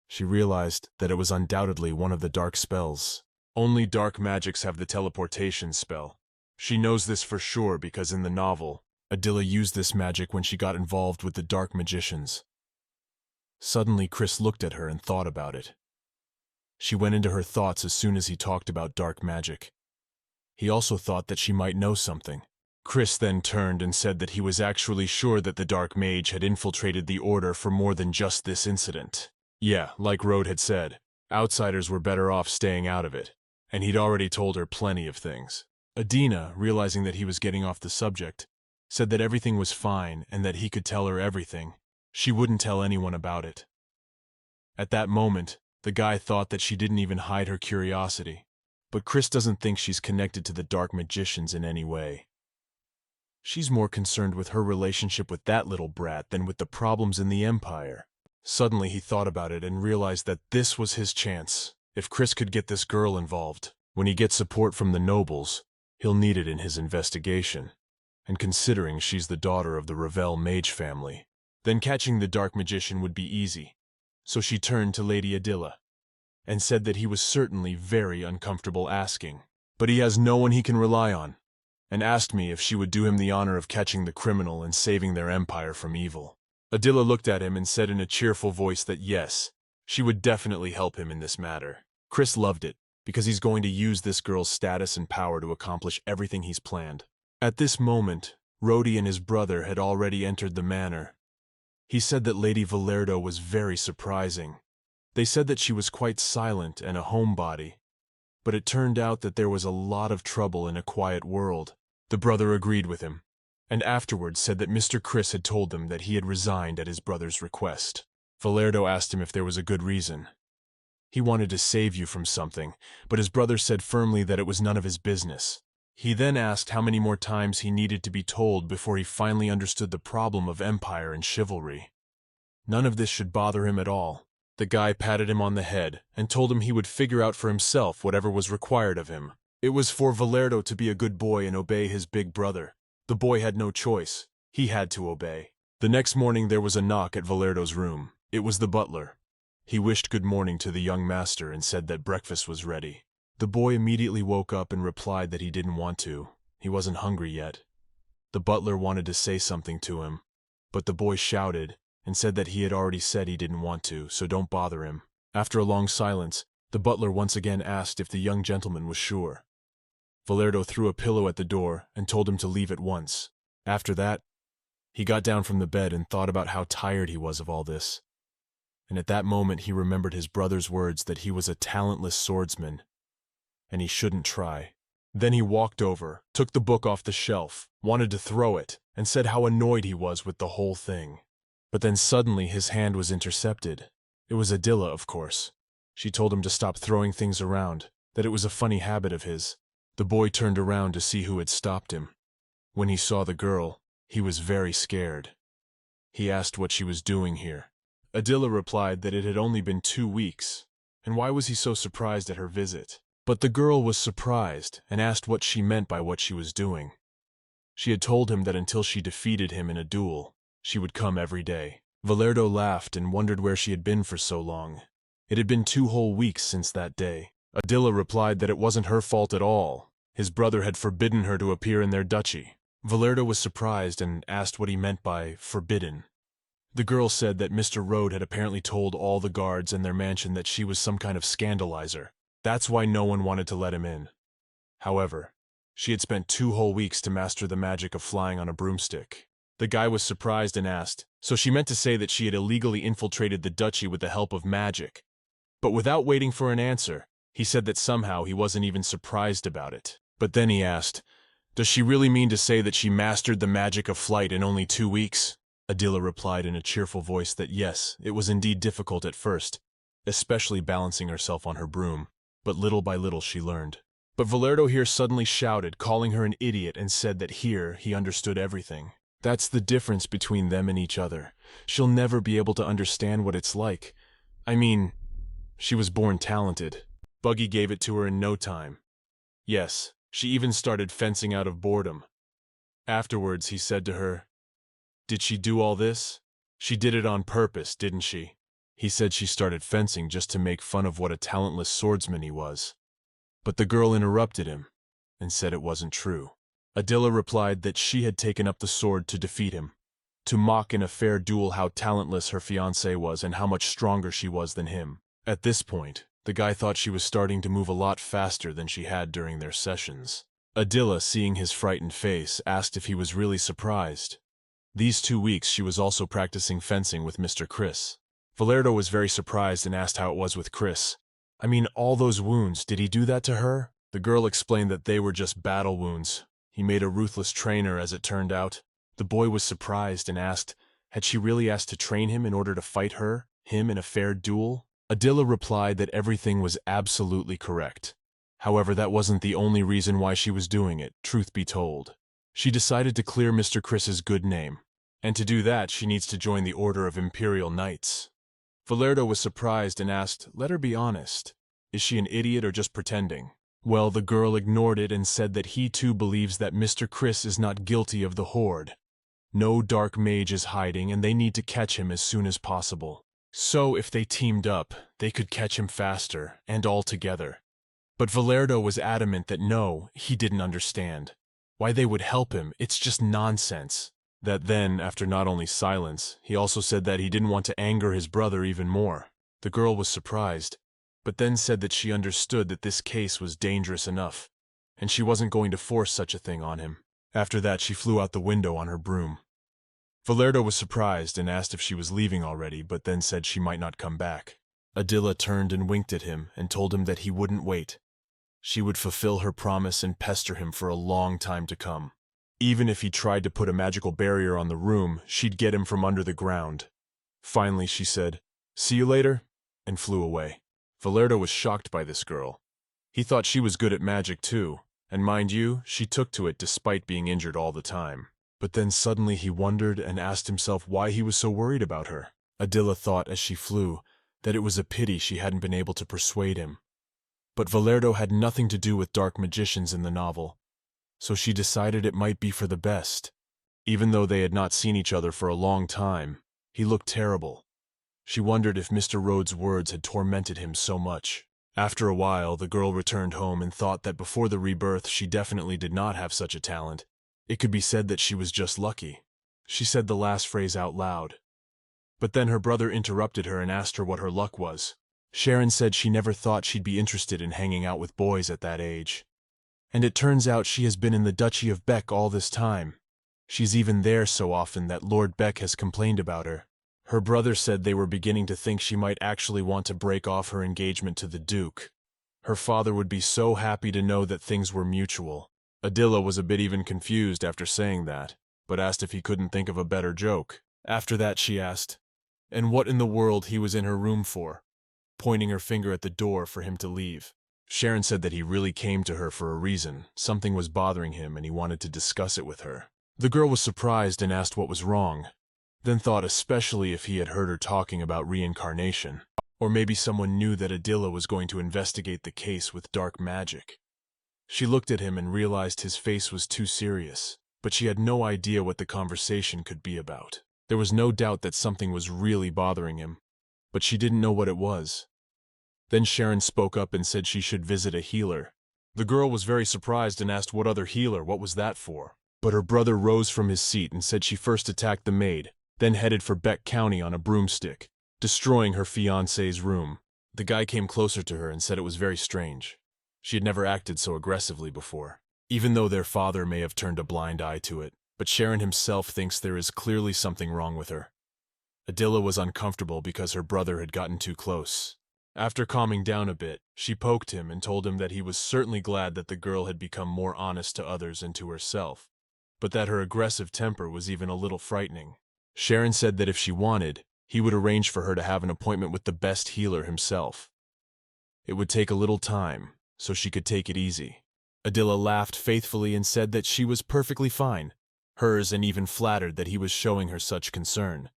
She realized that it was undoubtedly one of the dark spells. Only dark magics have the teleportation spell. She knows this for sure because in the novel, Adila used this magic when she got involved with the dark magicians. Suddenly, Chris looked at her and thought about it. She went into her thoughts as soon as he talked about dark magic. He also thought that she might know something. Chris then turned and said that he was actually sure that the dark mage had infiltrated the order for more than just this incident. Yeah, like Rode had said, outsiders were better off staying out of it, and he'd already told her plenty of things. Adina, realizing that he was getting off the subject, said that everything was fine and that he could tell her everything. She wouldn't tell anyone about it. At that moment, the guy thought that she didn't even hide her curiosity, but Chris doesn't think she's connected to the dark magicians in any way. She's more concerned with her relationship with that little brat than with the problems in the Empire. Suddenly he thought about it and realized that this was his chance. If Chris could get this girl involved, when he gets support from the nobles, he'll need it in his investigation. And considering she's the daughter of the Ravel mage family, then catching the dark magician would be easy. So she turned to Lady Adila and said that he was certainly very uncomfortable asking, but he has no one he can rely on, and asked me if she would do him the honor of catching the criminal and saving their empire from evil. Adila looked at him and said in a cheerful voice that yes, she would definitely help him in this matter. Chris loved it, because he's going to use this girl's status and power to accomplish everything he's planned. At this moment, Rhodey and his brother had already entered the manor. He said that Lady Valerdo was very surprising. They said that she was quite silent and a homebody, but it turned out that there was a lot of trouble in a quiet world. The brother agreed with him, and afterwards said that Mr. Chris had told them that he had resigned at his brother's request. Valerdo asked him if there was a good reason. He wanted to save you from something, but his brother said firmly that it was none of his business. He then asked how many more times he needed to be told before he finally understood the problem of empire and chivalry. None of this should bother him at all. The guy patted him on the head and told him he would figure out for himself whatever was required of him. It was for Valerdo to be a good boy and obey his big brother. The boy had no choice. He had to obey. The next morning there was a knock at Valerdo's room. It was the butler. He wished good morning to the young master and said that breakfast was ready. The boy immediately woke up and replied that he didn't want to. He wasn't hungry yet. The butler wanted to say something to him, but the boy shouted and said that he had already said he didn't want to, so don't bother him. After a long silence, the butler once again asked if the young gentleman was sure. Valerdo threw a pillow at the door and told him to leave at once. After that, he got down from the bed and thought about how tired he was of all this. And at that moment he remembered his brother's words that he was a talentless swordsman, and he shouldn't try. Then he walked over, took the book off the shelf, wanted to throw it, and said how annoyed he was with the whole thing. But then suddenly his hand was intercepted. It was Adila, of course. She told him to stop throwing things around, that it was a funny habit of his. The boy turned around to see who had stopped him. When he saw the girl, he was very scared. He asked what she was doing here. Adila replied that it had only been 2 weeks, and why was he so surprised at her visit? But the girl was surprised and asked what she meant by what she was doing. She had told him that until she defeated him in a duel, she would come every day. Valerdo laughed and wondered where she had been for so long. It had been 2 whole weeks since that day. Adila replied that it wasn't her fault at all. His brother had forbidden her to appear in their duchy. Valerdo was surprised and asked what he meant by forbidden. The girl said that Mr. Rode had apparently told all the guards in their mansion that she was some kind of scandalizer. That's why no one wanted to let him in. However, she had spent 2 whole weeks to master the magic of flying on a broomstick. The guy was surprised and asked, so she meant to say that she had illegally infiltrated the duchy with the help of magic. But without waiting for an answer, he said that somehow he wasn't even surprised about it. But then he asked, does she really mean to say that she mastered the magic of flight in only 2 weeks? Adila replied in a cheerful voice that yes, it was indeed difficult at first, especially balancing herself on her broom, but little by little she learned. But Valerdo here suddenly shouted, calling her an idiot, and said that here he understood everything. That's the difference between them and each other. She'll never be able to understand what it's like. I mean, she was born talented. Buggy gave it to her in no time. Yes, she even started fencing out of boredom. Afterwards, he said to her, "Did she do all this? She did it on purpose, didn't she?" He said she started fencing just to make fun of what a talentless swordsman he was. But the girl interrupted him and said it wasn't true. Adila replied that she had taken up the sword to defeat him, to mock in a fair duel how talentless her fiancé was and how much stronger she was than him. At this point, the guy thought she was starting to move a lot faster than she had during their sessions. Adila, seeing his frightened face, asked if he was really surprised. These 2 weeks she was also practicing fencing with Mr. Chris. Valerdo was very surprised and asked how it was with Chris. I mean, all those wounds, did he do that to her? The girl explained that they were just battle wounds. He made a ruthless trainer, as it turned out. The boy was surprised and asked, had she really asked to train him in order to fight him in a fair duel? Adila replied that everything was absolutely correct. However, that wasn't the only reason why she was doing it, truth be told. She decided to clear Mr. Chris's good name, and to do that she needs to join the Order of Imperial Knights. Valerdo was surprised and asked, let her be honest. Is she an idiot or just pretending? Well, the girl ignored it and said that he too believes that Mr. Chris is not guilty of the Horde. No dark mage is hiding and they need to catch him as soon as possible. So if they teamed up, they could catch him faster and all together. But Valerdo was adamant that no, he didn't understand. Why they would help him, it's just nonsense. That then, after not only silence, he also said that he didn't want to anger his brother even more. The girl was surprised, but then said that she understood that this case was dangerous enough, and she wasn't going to force such a thing on him. After that, she flew out the window on her broom. Valerdo was surprised and asked if she was leaving already, but then said she might not come back. Adila turned and winked at him and told him that he wouldn't wait. She would fulfill her promise and pester him for a long time to come. Even if he tried to put a magical barrier on the room, she'd get him from under the ground. Finally, she said, "See you later," and flew away. Valerdo was shocked by this girl. He thought she was good at magic too, and mind you, she took to it despite being injured all the time. But then suddenly he wondered and asked himself why he was so worried about her. Adila thought as she flew that it was a pity she hadn't been able to persuade him. But Valerdo had nothing to do with dark magicians in the novel, so she decided it might be for the best. Even though they had not seen each other for a long time, he looked terrible. She wondered if Mr. Rhodes' words had tormented him so much. After a while, the girl returned home and thought that before the rebirth she definitely did not have such a talent. It could be said that she was just lucky. She said the last phrase out loud. But then her brother interrupted her and asked her what her luck was. Sharon said she never thought she'd be interested in hanging out with boys at that age. And it turns out she has been in the Duchy of Beck all this time. She's even there so often that Lord Beck has complained about her. Her brother said they were beginning to think she might actually want to break off her engagement to the Duke. Her father would be so happy to know that things were mutual. Adila was a bit even confused after saying that, but asked if he couldn't think of a better joke. After that she asked, and what in the world he was in her room for, pointing her finger at the door for him to leave. Sharon said that he really came to her for a reason. Something was bothering him and he wanted to discuss it with her. The girl was surprised and asked what was wrong, then thought especially if he had heard her talking about reincarnation. Or maybe someone knew that Adila was going to investigate the case with dark magic. She looked at him and realized his face was too serious, but she had no idea what the conversation could be about. There was no doubt that something was really bothering him, but she didn't know what it was. Then Sharon spoke up and said she should visit a healer. The girl was very surprised and asked what other healer, what was that for? But her brother rose from his seat and said she first attacked the maid, then headed for Beck County on a broomstick, destroying her fiancé's room. The guy came closer to her and said it was very strange. She had never acted so aggressively before, even though their father may have turned a blind eye to it. But Sharon himself thinks there is clearly something wrong with her. Adila was uncomfortable because her brother had gotten too close. After calming down a bit, she poked him and told him that he was certainly glad that the girl had become more honest to others and to herself, but that her aggressive temper was even a little frightening. Sharon said that if she wanted, he would arrange for her to have an appointment with the best healer himself. It would take a little time, so she could take it easy. Adila laughed faithfully and said that she was perfectly fine, hers, and even flattered that he was showing her such concern.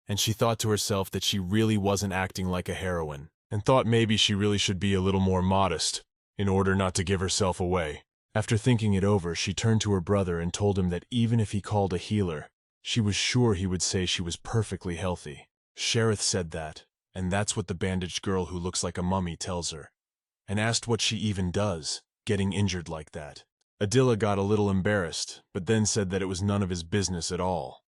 And she thought to herself that she really wasn't acting like a heroine, and thought maybe she really should be a little more modest in order not to give herself away. After thinking it over, she turned to her brother and told him that even if he called a healer, she was sure he would say she was perfectly healthy. Shareth said that, and that's what the bandaged girl who looks like a mummy tells her, and asked what she even does, getting injured like that. Adila got a little embarrassed, but then said that it was none of his business at all.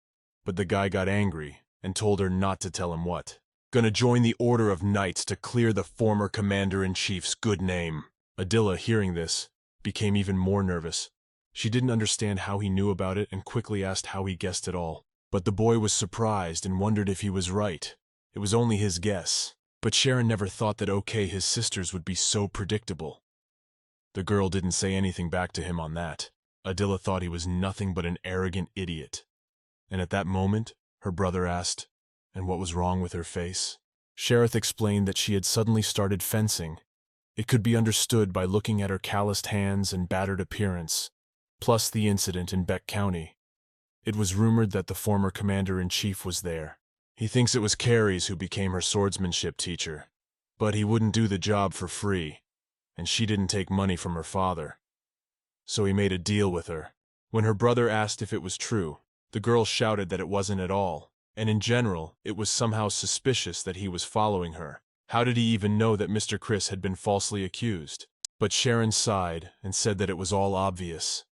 But the guy got angry and told her not to tell him what. Gonna join the Order of Knights to clear the former Commander-in-Chief's good name. Adila, hearing this, became even more nervous. She didn't understand how he knew about it and quickly asked how he guessed it all. But the boy was surprised and wondered if he was right. It was only his guess. But Sharon never thought that his sisters would be so predictable. The girl didn't say anything back to him on that. Adila thought he was nothing but an arrogant idiot. And at that moment, her brother asked, and what was wrong with her face? Shareth explained that she had suddenly started fencing. It could be understood by looking at her calloused hands and battered appearance, plus the incident in Beck County. It was rumored that the former commander-in-chief was there. He thinks it was Carrie's who became her swordsmanship teacher, but he wouldn't do the job for free, and she didn't take money from her father. So he made a deal with her. When her brother asked if it was true, the girl shouted that it wasn't at all, and in general, it was somehow suspicious that he was following her. How did he even know that Mr. Chris had been falsely accused? But Sharon sighed and said that it was all obvious.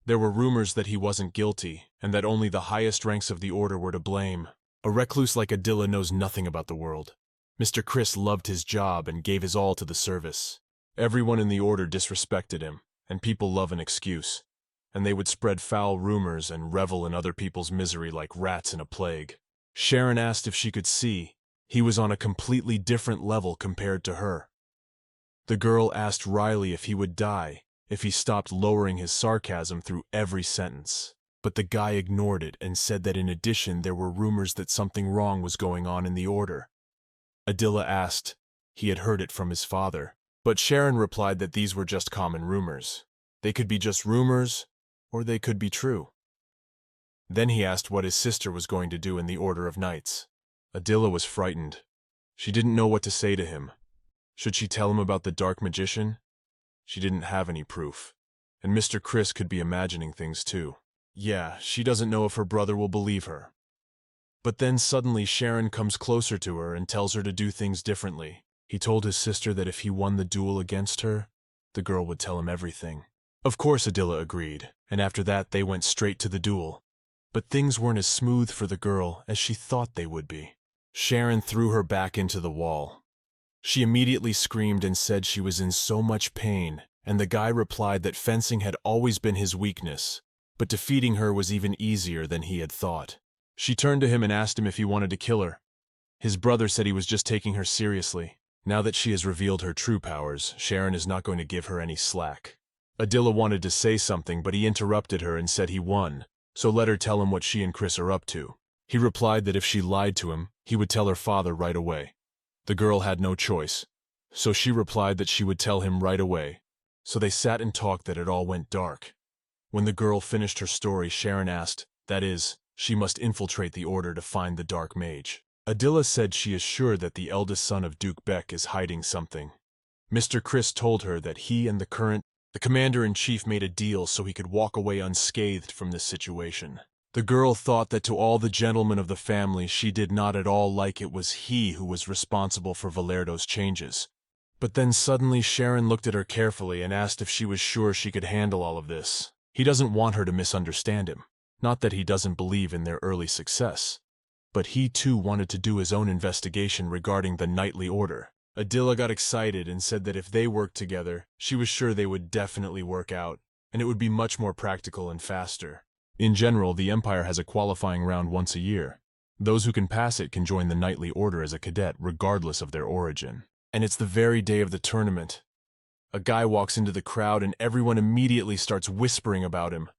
There were rumors that he wasn't guilty, and that only the highest ranks of the order were to blame. A recluse like Adila knows nothing about the world. Mr. Chris loved his job and gave his all to the service. Everyone in the order disrespected him, and people love an excuse. And they would spread foul rumors and revel in other people's misery like rats in a plague. Sharon asked if she could see. He was on a completely different level compared to her. The girl asked Riley if he would die, if he stopped lowering his sarcasm through every sentence. But the guy ignored it and said that in addition there were rumors that something wrong was going on in the order. Adila asked. He had heard it from his father. But Sharon replied that these were just common rumors. They could be just rumors, or they could be true. Then he asked what his sister was going to do in the Order of Knights. Adila was frightened. She didn't know what to say to him. Should she tell him about the dark magician? She didn't have any proof. And Mr. Chris could be imagining things too. Yeah, she doesn't know if her brother will believe her. But then suddenly Sharon comes closer to her and tells her to do things differently. He told his sister that if he won the duel against her, the girl would tell him everything. Of course Adila agreed, and after that they went straight to the duel. But things weren't as smooth for the girl as she thought they would be. Sharon threw her back into the wall. She immediately screamed and said she was in so much pain, and the guy replied that fencing had always been his weakness, but defeating her was even easier than he had thought. She turned to him and asked him if he wanted to kill her. His brother said he was just taking her seriously. Now that she has revealed her true powers, Sharon is not going to give her any slack. Adila wanted to say something, but he interrupted her and said he won, so let her tell him what she and Chris are up to. He replied that if she lied to him, he would tell her father right away. The girl had no choice, so she replied that she would tell him right away. So they sat and talked that it all went dark. When the girl finished her story, Sharon asked, that is, she must infiltrate the order to find the dark mage. Adila said she is sure that the eldest son of Duke Beck is hiding something. Mr. Chris told her that he and the commander-in-chief made a deal so he could walk away unscathed from this situation. The girl thought that to all the gentlemen of the family she did not at all like it was he who was responsible for Valerdo's changes. But then suddenly Sharon looked at her carefully and asked if she was sure she could handle all of this. He doesn't want her to misunderstand him. Not that he doesn't believe in their early success. But he too wanted to do his own investigation regarding the knightly order. Adila got excited and said that if they worked together, she was sure they would definitely work out, and it would be much more practical and faster. In general, the Empire has a qualifying round once a year. Those who can pass it can join the knightly order as a cadet regardless of their origin. And it's the very day of the tournament. A guy walks into the crowd and everyone immediately starts whispering about him.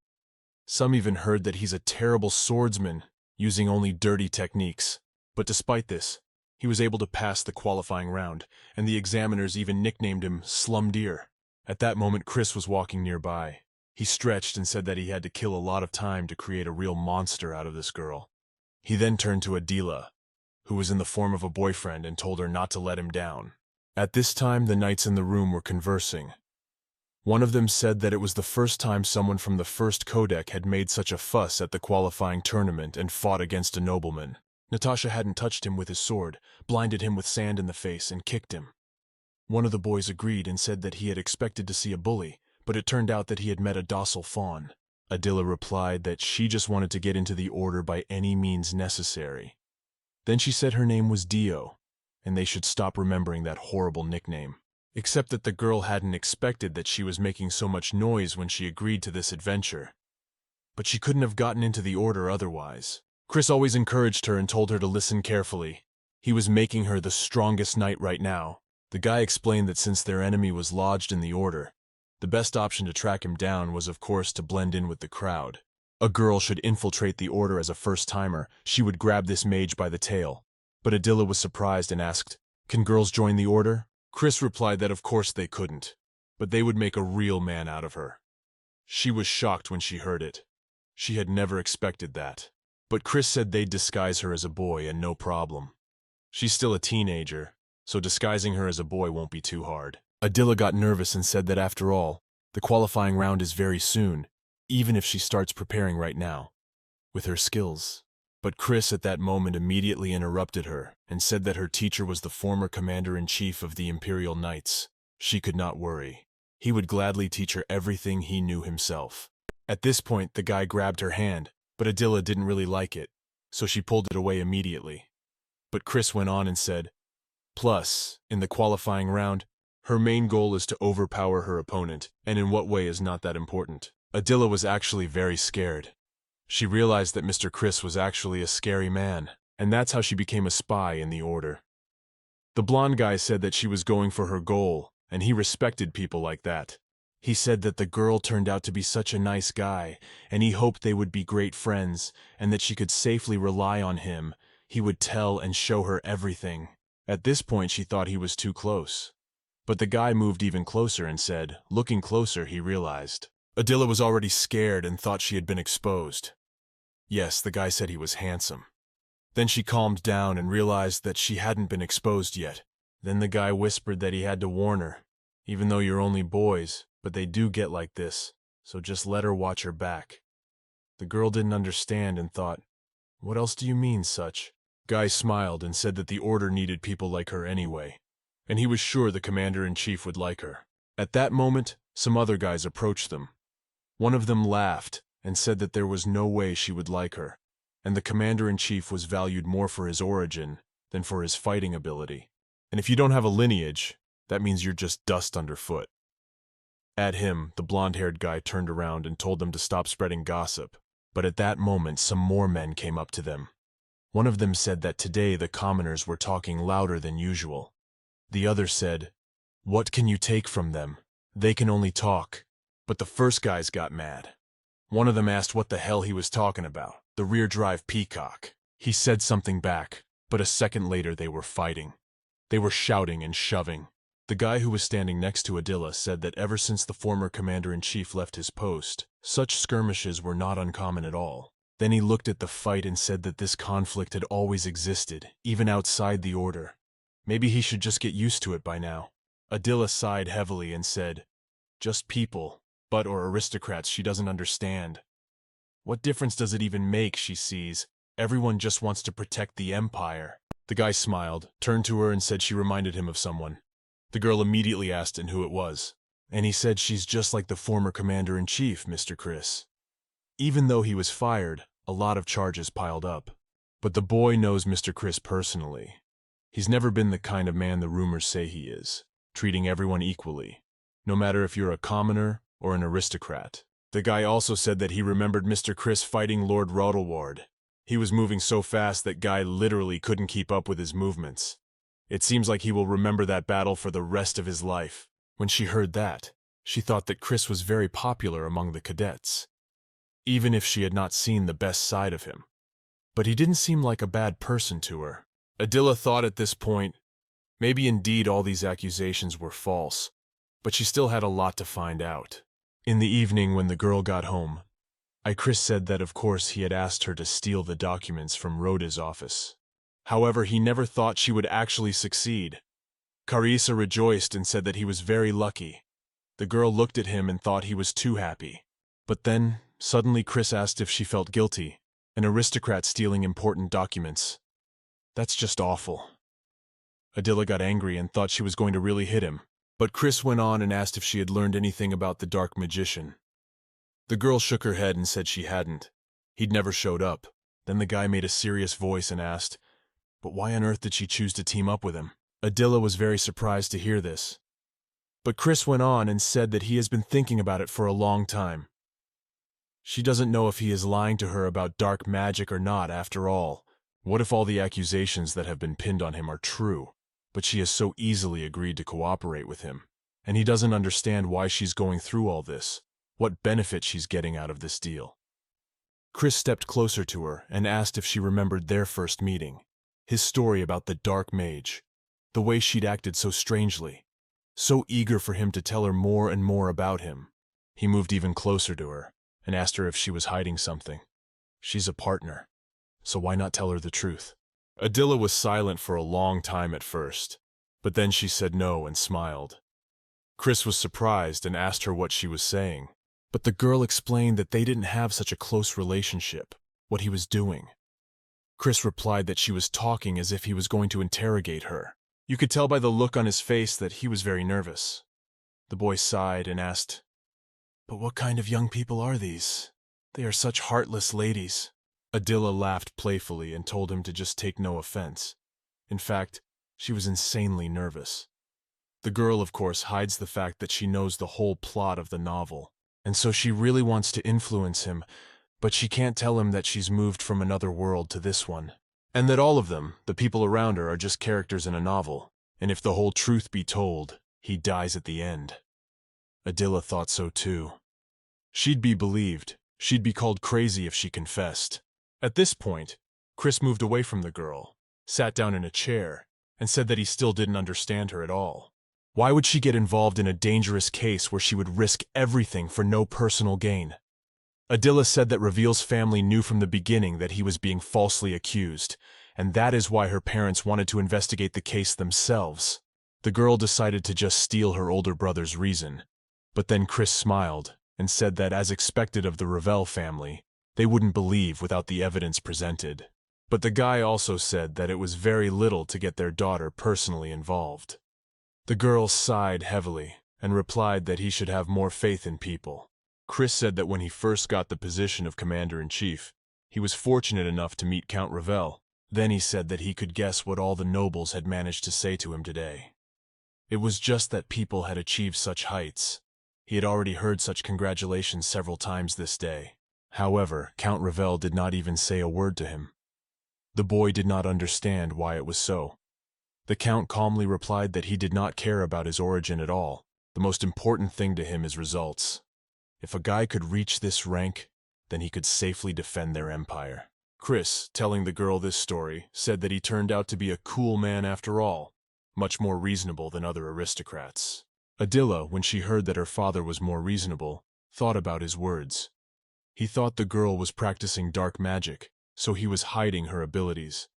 Some even heard that he's a terrible swordsman, using only dirty techniques. But despite this, he was able to pass the qualifying round, and the examiners even nicknamed him Slum Deer. At that moment, Chris was walking nearby. He stretched and said that he had to kill a lot of time to create a real monster out of this girl. He then turned to Adila, who was in the form of a boyfriend, and told her not to let him down. At this time, the knights in the room were conversing. One of them said that it was the first time someone from the first codex had made such a fuss at the qualifying tournament and fought against a nobleman. Natasha hadn't touched him with his sword, blinded him with sand in the face, and kicked him. One of the boys agreed and said that he had expected to see a bully, but it turned out that he had met a docile fawn. Adila replied that she just wanted to get into the order by any means necessary. Then she said her name was Dio, and they should stop remembering that horrible nickname. Except that the girl hadn't expected that she was making so much noise when she agreed to this adventure. But she couldn't have gotten into the order otherwise. Chris always encouraged her and told her to listen carefully. He was making her the strongest knight right now. The guy explained that since their enemy was lodged in the order, the best option to track him down was, of course, to blend in with the crowd. A girl should infiltrate the order as a first-timer. She would grab this mage by the tail. But Adila was surprised and asked, "Can girls join the order?" Chris replied that of course they couldn't, but they would make a real man out of her. She was shocked when she heard it. She had never expected that. But Chris said they'd disguise her as a boy and no problem. She's still a teenager, so disguising her as a boy won't be too hard. Adila got nervous and said that after all, the qualifying round is very soon, even if she starts preparing right now, with her skills. But Chris at that moment immediately interrupted her and said that her teacher was the former commander-in-chief of the Imperial Knights. She could not worry. He would gladly teach her everything he knew himself. At this point, the guy grabbed her hand, but Adila didn't really like it, so she pulled it away immediately. But Chris went on and said, "Plus, in the qualifying round, her main goal is to overpower her opponent, and in what way is not that important." Adila was actually very scared. She realized that Mr. Chris was actually a scary man, and that's how she became a spy in the order. The blonde guy said that she was going for her goal, and he respected people like that. He said that the girl turned out to be such a nice guy, and he hoped they would be great friends, and that she could safely rely on him. He would tell and show her everything. At this point, she thought he was too close. But the guy moved even closer and said, looking closer, he realized. Adila was already scared and thought she had been exposed. Yes, the guy said he was handsome. Then she calmed down and realized that she hadn't been exposed yet. Then the guy whispered that he had to warn her. Even though you're only boys, but they do get like this, so just let her watch her back. The girl didn't understand and thought, "What else do you mean, such?" Guy smiled and said that the order needed people like her anyway, and he was sure the commander-in-chief would like her. At that moment, some other guys approached them. One of them laughed and said that there was no way she would like her, and the commander-in-chief was valued more for his origin than for his fighting ability. And if you don't have a lineage, that means you're just dust underfoot. At him, the blonde-haired guy turned around and told them to stop spreading gossip. But at that moment, some more men came up to them. One of them said that today the commoners were talking louder than usual. The other said, "What can you take from them? They can only talk." But the first guys got mad. One of them asked what the hell he was talking about. The rear-drive peacock. He said something back, but a second later they were fighting. They were shouting and shoving. The guy who was standing next to Adila said that ever since the former commander-in-chief left his post, such skirmishes were not uncommon at all. Then he looked at the fight and said that this conflict had always existed, even outside the order. Maybe he should just get used to it by now. Adila sighed heavily and said, "Just people, or aristocrats she doesn't understand. What difference does it even make, she sees? Everyone just wants to protect the empire." The guy smiled, turned to her and said she reminded him of someone. The girl immediately asked him who it was, and he said, "She's just like the former commander-in-chief, Mr. Chris." Even though he was fired, a lot of charges piled up. But the boy knows Mr. Chris personally. He's never been the kind of man the rumors say he is, treating everyone equally, no matter if you're a commoner or an aristocrat. The guy also said that he remembered Mr. Chris fighting Lord Rodelward. He was moving so fast that Guy literally couldn't keep up with his movements. It seems like he will remember that battle for the rest of his life. When she heard that, she thought that Chris was very popular among the cadets, even if she had not seen the best side of him. But he didn't seem like a bad person to her. Adila thought at this point, maybe indeed all these accusations were false, but she still had a lot to find out. In the evening when the girl got home, Chris said that of course he had asked her to steal the documents from Rhoda's office. However, he never thought she would actually succeed. Carissa rejoiced and said that he was very lucky. The girl looked at him and thought he was too happy. But then, suddenly Chris asked if she felt guilty. An aristocrat stealing important documents. That's just awful. Adila got angry and thought she was going to really hit him. But Chris went on and asked if she had learned anything about the dark magician. The girl shook her head and said she hadn't. He'd never showed up. Then the guy made a serious voice and asked, but why on earth did she choose to team up with him? Adila was very surprised to hear this. But Chris went on and said that he has been thinking about it for a long time. She doesn't know if he is lying to her about dark magic or not after all. What if all the accusations that have been pinned on him are true? But she has so easily agreed to cooperate with him. And he doesn't understand why she's going through all this, what benefit she's getting out of this deal. Chris stepped closer to her and asked if she remembered their first meeting. His story about the dark mage, the way she'd acted so strangely, so eager for him to tell her more and more about him. He moved even closer to her and asked her if she was hiding something. She's a partner, so why not tell her the truth? Adila was silent for a long time at first, but then she said no and smiled. Chris was surprised and asked her what she was saying, but the girl explained that they didn't have such a close relationship, what he was doing. Chris replied that she was talking as if he was going to interrogate her. You could tell by the look on his face that he was very nervous. The boy sighed and asked, but what kind of young people are these? They are such heartless ladies. Adila laughed playfully and told him to just take no offense. In fact, she was insanely nervous. The girl, of course, hides the fact that she knows the whole plot of the novel, and so she really wants to influence him, but she can't tell him that she's moved from another world to this one, and that all of them, the people around her, are just characters in a novel, and if the whole truth be told, he dies at the end. Adila thought so too. She'd be believed. She'd be called crazy if she confessed. At this point, Chris moved away from the girl, sat down in a chair, and said that he still didn't understand her at all. Why would she get involved in a dangerous case where she would risk everything for no personal gain? Adila said that Ravil's family knew from the beginning that he was being falsely accused, and that is why her parents wanted to investigate the case themselves. The girl decided to just steal her older brother's reason, but then Chris smiled and said that, as expected of the Ravel family, they wouldn't believe without the evidence presented. But the guy also said that it was very little to get their daughter personally involved. The girl sighed heavily and replied that he should have more faith in people. Chris said that when he first got the position of commander-in-chief, he was fortunate enough to meet Count Ravel. Then he said that he could guess what all the nobles had managed to say to him today. It was just that people had achieved such heights. He had already heard such congratulations several times this day. However, Count Ravel did not even say a word to him. The boy did not understand why it was so. The Count calmly replied that he did not care about his origin at all. The most important thing to him is results. If a guy could reach this rank, then he could safely defend their empire. Chris, telling the girl this story, said that he turned out to be a cool man after all, much more reasonable than other aristocrats. Adila, when she heard that her father was more reasonable, thought about his words. He thought the girl was practicing dark magic, so he was hiding her abilities.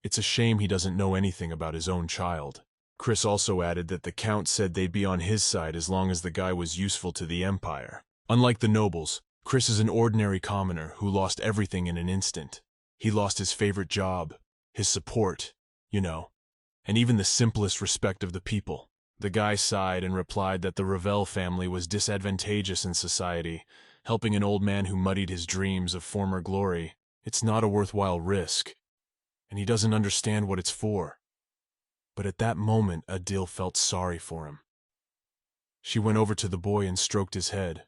It's a shame he doesn't know anything about his own child. Chris also added that the Count said they'd be on his side as long as the guy was useful to the empire. Unlike the nobles, Chris is an ordinary commoner who lost everything in an instant. He lost his favorite job, his support, and even the simplest respect of the people. The guy sighed and replied that the Ravel family was disadvantageous in society, helping an old man who muddied his dreams of former glory. It's not a worthwhile risk, and he doesn't understand what it's for. But at that moment, Adil felt sorry for him. She went over to the boy and stroked his head.